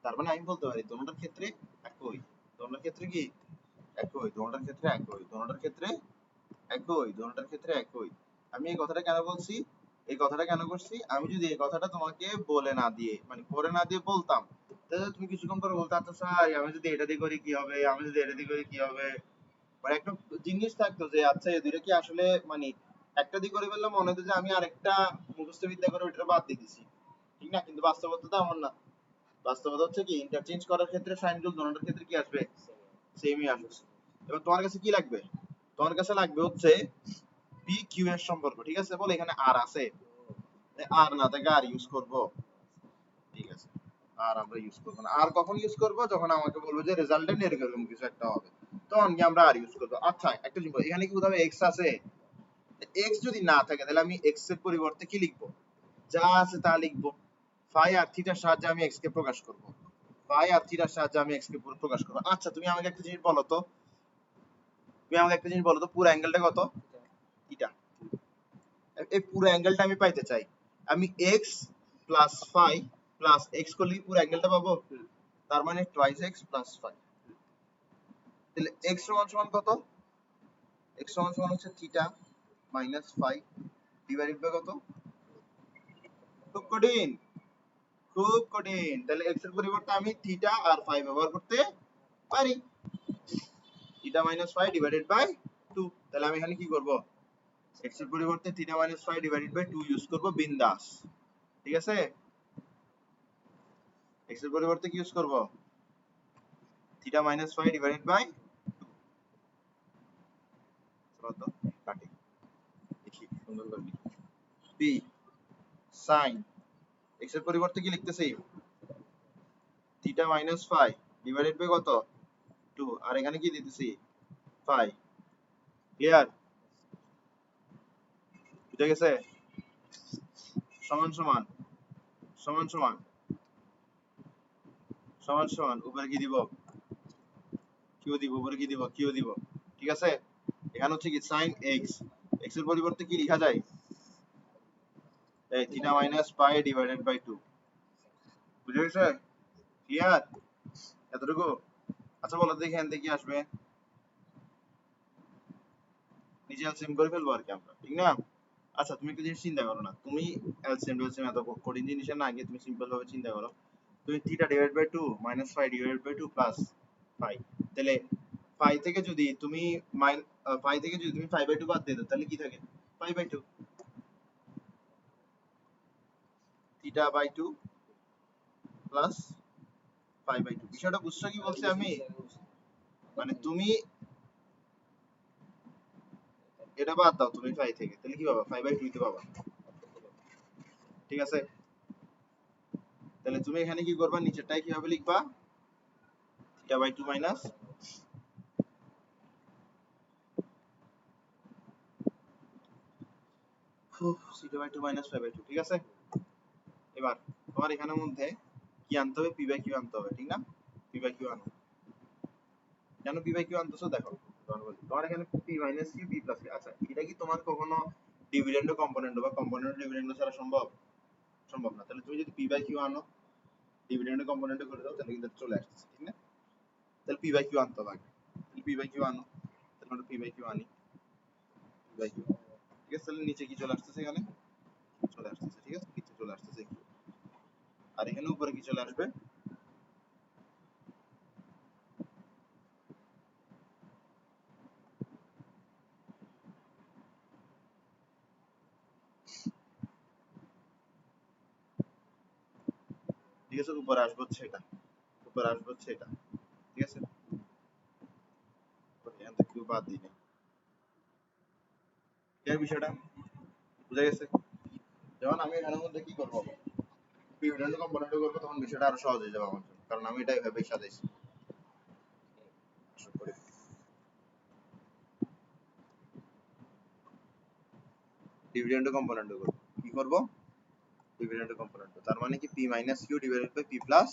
তার মানে আমি বলতে পারি দোনোটার ক্ষেত্রে একই, দোনোটার ক্ষেত্রে কি একই, দোনোটার ক্ষেত্রে একই, দোনোটার ক্ষেত্রে একই, দোনোটার ক্ষেত্রে একই। আমি এই কথাটা কেন বলছি, এই কথাটা কেন করছি, আমি যদি এই কথাটা তোমাকে বলে না দিয়ে মানে করে না দিয়ে বলতাম, তাহলে তুমি কিছুক্ষণ পরে বলতে আচ্ছা স্যার আমি যদি এটা দিয়ে করি কি হবে, আমি যদি এটা দিয়ে করি কি হবে, মানে একটা জিনিস থাকতো যে আচ্ছা এই দুইটা কি আসলে মানে একটা দিয়ে করে ফেললাম মনে হতো যে আমি আরেকটা মুখস্থ বিদ্যা করে ওইটা বাদ দিয়ে দিছি, ঠিক না? কিন্তু বাস্তবতা তো এমন না। বাস্তবতা হচ্ছে কি ইন্টারচেঞ্জ করার ক্ষেত্রে সাইন রুল দোনোটার ক্ষেত্রে কি আসবে, সেমই আসবে। এবার তোমার কাছে কি লাগবে, তোমার কাছে লাগবে হচ্ছে পি কিউ এর সম্পর্ক, ঠিক আছে? বলে এখানে আর আছে, আর না থাকে আর ইউজ করব, ঠিক আছে? আর আমরা ইউজ করব না। আর কখন ইউজ করব, যখন আমাকে বলবে যে রেজাল্টে এরকম কিছু একটা হবে, তখন কি আমরা আর ইউজ করব। আচ্ছা একটা জিনিস, এখানে কি কোথাও এক্স আছে? এক্স যদি না থাকে তাহলে আমি এক্স এর পরিবর্তে কি লিখবো, যা আছে তা লিখবো। ফাই আর থিটার সাহায্যে আমি এক্স কে প্রকাশ করব, ফাই আর থিটার সাহায্যে আমি এক্স কে প্রকাশ করব। আচ্ছা তুমি আমাকে একটা জিনিস বলো তো, তুমি আমাকে একটা জিনিস বলো তো, পুরো অ্যাঙ্গেলটা কত, থিটা। এই পুরো অ্যাঙ্গেলটা আমি পাইতে চাই, আমি x প্লাস 5 প্লাস x করলে পুরো অ্যাঙ্গেলটা পাবো, তার মানে টুয়াইস x প্লাস 5। তাহলে x সমান সমান কত, x সমান সমান হচ্ছে থিটা মাইনাস 5 ডিভাইডেড বাই কত, খুব কঠিন, খুব কঠিন। তাহলে x এর পরিবর্তে আমি থিটা আর 5 ব্যবহার করতে পারি, থিটা মাইনাস 5 ডিভাইডেড বাই 2। তাহলে আমি এখানে কি করব, x এর পরিবর্তে theta minus 5 divided by 2 use করব বিন্দাস, ঠিক আছে? x এর পরিবর্তে কি ইউজ করব, থিটা মাইনাস 5 ডিভাইডেড বাই 2, কত কাটি দেখি সুন্দর করে লিখি, পি সাইন x এর পরিবর্তে কি লিখতেছি, থিটা মাইনাস 5 ডিভাইডেড বাই কত 2, আর এখানে কি দিতেছি 5। ক্লিয়ার? বুঝে গেছে? সমান সমান সমান সমান সমান সমান উপরে কি দিব, কিউ দিব, উপরে কি দিব, কিউ দিব, ঠিক আছে? এখানে হচ্ছে কি সাইন x, x এর পরিবর্তে কি লেখা যায়, এই theta minus pi divided by 2। বুঝে গেছে? ক্লিয়ার এতটুকু? আচ্ছা বলো দেখি এখান থেকে কি আসবে, নিচে এলসিএম করে ফেলবো আর কি আমরা, ঠিক না? আচ্ছা তুমি একটা জিনিস চিন্তা করো না, তুমি এলসিএম টুএলসিএম এত কঠিন জিনিসের না, আগে তুমি সিম্পল ভাবে চিন্তা করো। তুমি theta divide by 2 minus phi divide by 2 plus phi, তাহলে ফাই থেকে যদি তুমি ফাই থেকে যদি তুমি 5/2 বাদ দিয়ে দাও তাহলে কি থাকে? 5/2 থিটা বাই 2 প্লাস 5/2। বিষয়টা বুঝছো কি বলছি আমি? মানে তুমি এটা বাদ দাও তুমি ফাই থেকে, তাহলে কি পাবা? 5/2 তে পাবা। ঠিক আছে, তাহলে তুমি এখানে কি করবা, নিচেরটাই কিভাবে লিখবা? Theta by 2 minus theta by 2 minus 5/2। ঠিক আছে, এবার তোমার এখানের মধ্যে কি আনতে হবে? পি বাই কিউ আনতে হবে, ঠিক না? পি বাই কিউ আনো। কেন পি বাই কিউ আনতেছো দেখো, তোমার এখানে P minus Q P plus Q. আচ্ছা এটা কি তোমার কখনো ডিভিডেন্ড কম্পোনেন্ট বা কম্পোনেন্ট ডিভিডেন্ড ছাড়া সম্ভব? সম্ভব না। তাহলে তুমি যদি পি বাই কিউ আনো, ডিভিডেন্ড কম্পোনেন্ট করে দাও, তাহলে কিন্তু চলে আসছে, ঠিক না? তাহলে পি বাই কিউ আনতে হবে আগে। তাহলে পি বাই কিউ আনো, তাহলে আমরা পি বাই কিউ আনি, পি বাই কিউ। ঠিক আছে, তাহলে নিচে কি চলে আসতেছে? এখানে চলে আসতেছে, ঠিক আছে, নিচে চলে আসতেছে কি, আর এখানে উপরে কি চলে আসবে? ঠিক আছে, উপরে আসবে হচ্ছে এটা, উপরে আসবে হচ্ছে এটা। ঠিক আছে, এখান থেকে কিউ বাদ দিই নাই। এই বিষয়টা বুঝা গেছে? যেমন আমি এখানের মধ্যে কি করবো, ডিভিডেন্ড কম্পোনেন্ট করবো, তখন বিষয়টা আরো সহজ হয়ে যাবে আমার জন্য, কারণ আমি এটা এভাবেই সাজাইছি। ডিভিডেন্ড কম্পোনেন্ট করবো, কি করবো? ডিভিডেন্ড কম্পোনেন্ট, তার মানে কি P minus Q divided by P plus.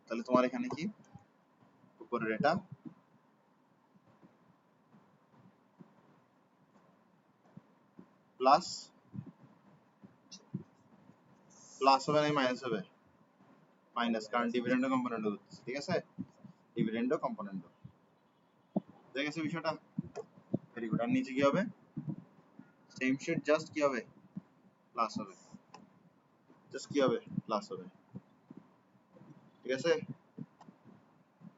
তাহলে তোমার এখানে কি উপরের এটা প্লাস, প্লাস হবে না মাইনাস হবে? মাইনাস, কারণ ডিভিডেন্ড কম্পোনেন্ট হচ্ছে, ঠিক আছে, ডিভিডেন্ড কম্পোনেন্ট। বুঝা গেছে বিষয়টা? Very good. আর নিচে কি হবে? সেম শিট, জাস্ট কি হবে? প্লাস হবে, জাস্ট কি হবে? প্লাস হবে। ঠিক আছে,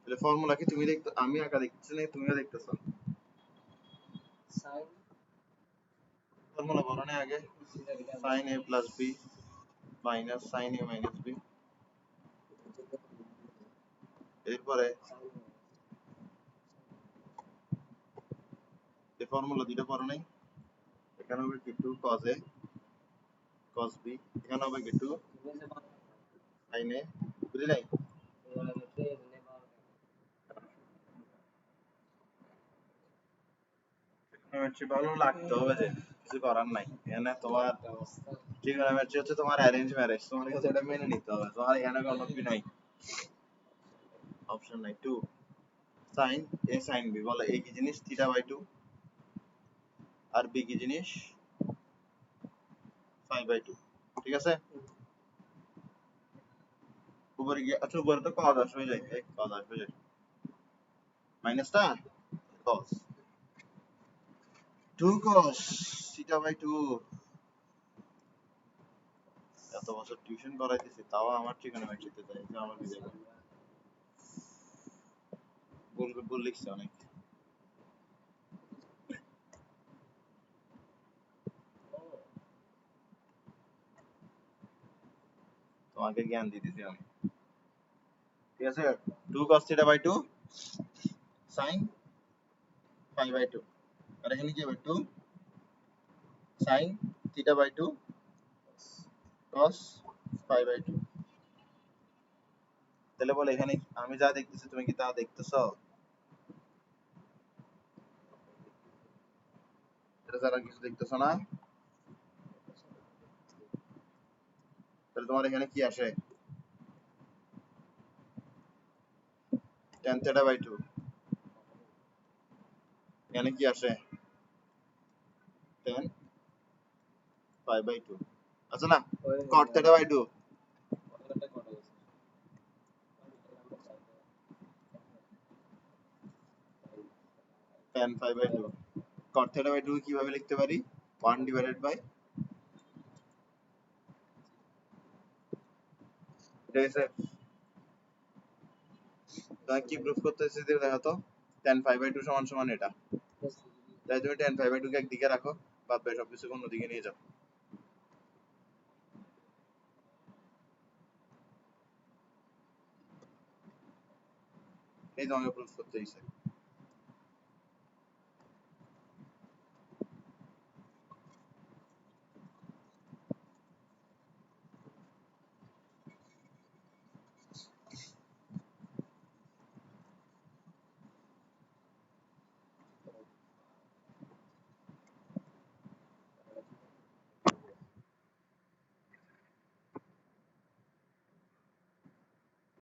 তাহলে ফর্মুলা কি তুমি দেখতে, আমি একা দেখতেছি না, তুমিও দেখতেছো? ফর্মুলা বলো না আগে, sin a plus B minus sin a minus B, এরপরে এই ফর্মুলা দুটো পড়ো নাই? এখানে হবে কি 2 cos a cos b, এখানে হবে কি 2 sin a, বুঝলি নাই? ট্রিগোনোমেট্রি ভালো লাগতে হবে, যে কিছু করার নাই, এখানে তোমার ট্রিগোনোমেট্রি হচ্ছে তোমার অ্যারেঞ্জ ম্যারেজ, তোমার কাছে এটা মেনে নিতে হবে, তোমার এখানে কোনো কি নাই, অপশন নাই। 2 sin a sin b, বলে a কি জিনিস? থিটা বাই 2, আর b কি জিনিস? Phi by 2। ঠিক আছে, উপরে গিয়ে, আচ্ছা উপরে তো cos আসবে, যায় এই cos আসবে, যায় মাইনাসটা cos 2 cos থিটা বাই 2। এত বছর টিউশন করাইতেছি, তাও আমার ট্রিগোনোমেট্রিতে তাই যে আমার নিজে ভুল ভুল লিখছে অনেক। তোমাকে জ্ঞান দিতেছি আমি। ঠিক আছে, 2 cos theta by 2 sin phi by 2, আর এখানে কি হবে? 2 sin theta by 2 cos phi by 2। তাহলে বলে এখানে আমি যা দেখতেছি তুমি কি তা দেখতেছো? এটা ছাড়া কিছু দেখতেছো না? তাহলে তোমার এখানে কি আসে? tan থিটা বাই 2, এখানে কি আসে? tan pi by 2 আচ্ছা না cot theta by 2 tan pi by 2 cot theta by 2 কিভাবে লিখতে পারি 1 divided by ঠিক আছে তাহলে কি প্রুফ করতেছি দেখো তো tan pi by 2 সমান সমান এটা তাই তুমি tan pi by 2 কে একদিকে রাখো বাদ বাকি সবকিছু অন্যদিকে নিয়ে যাও এই তোমাকে প্রুফ করতে দিছে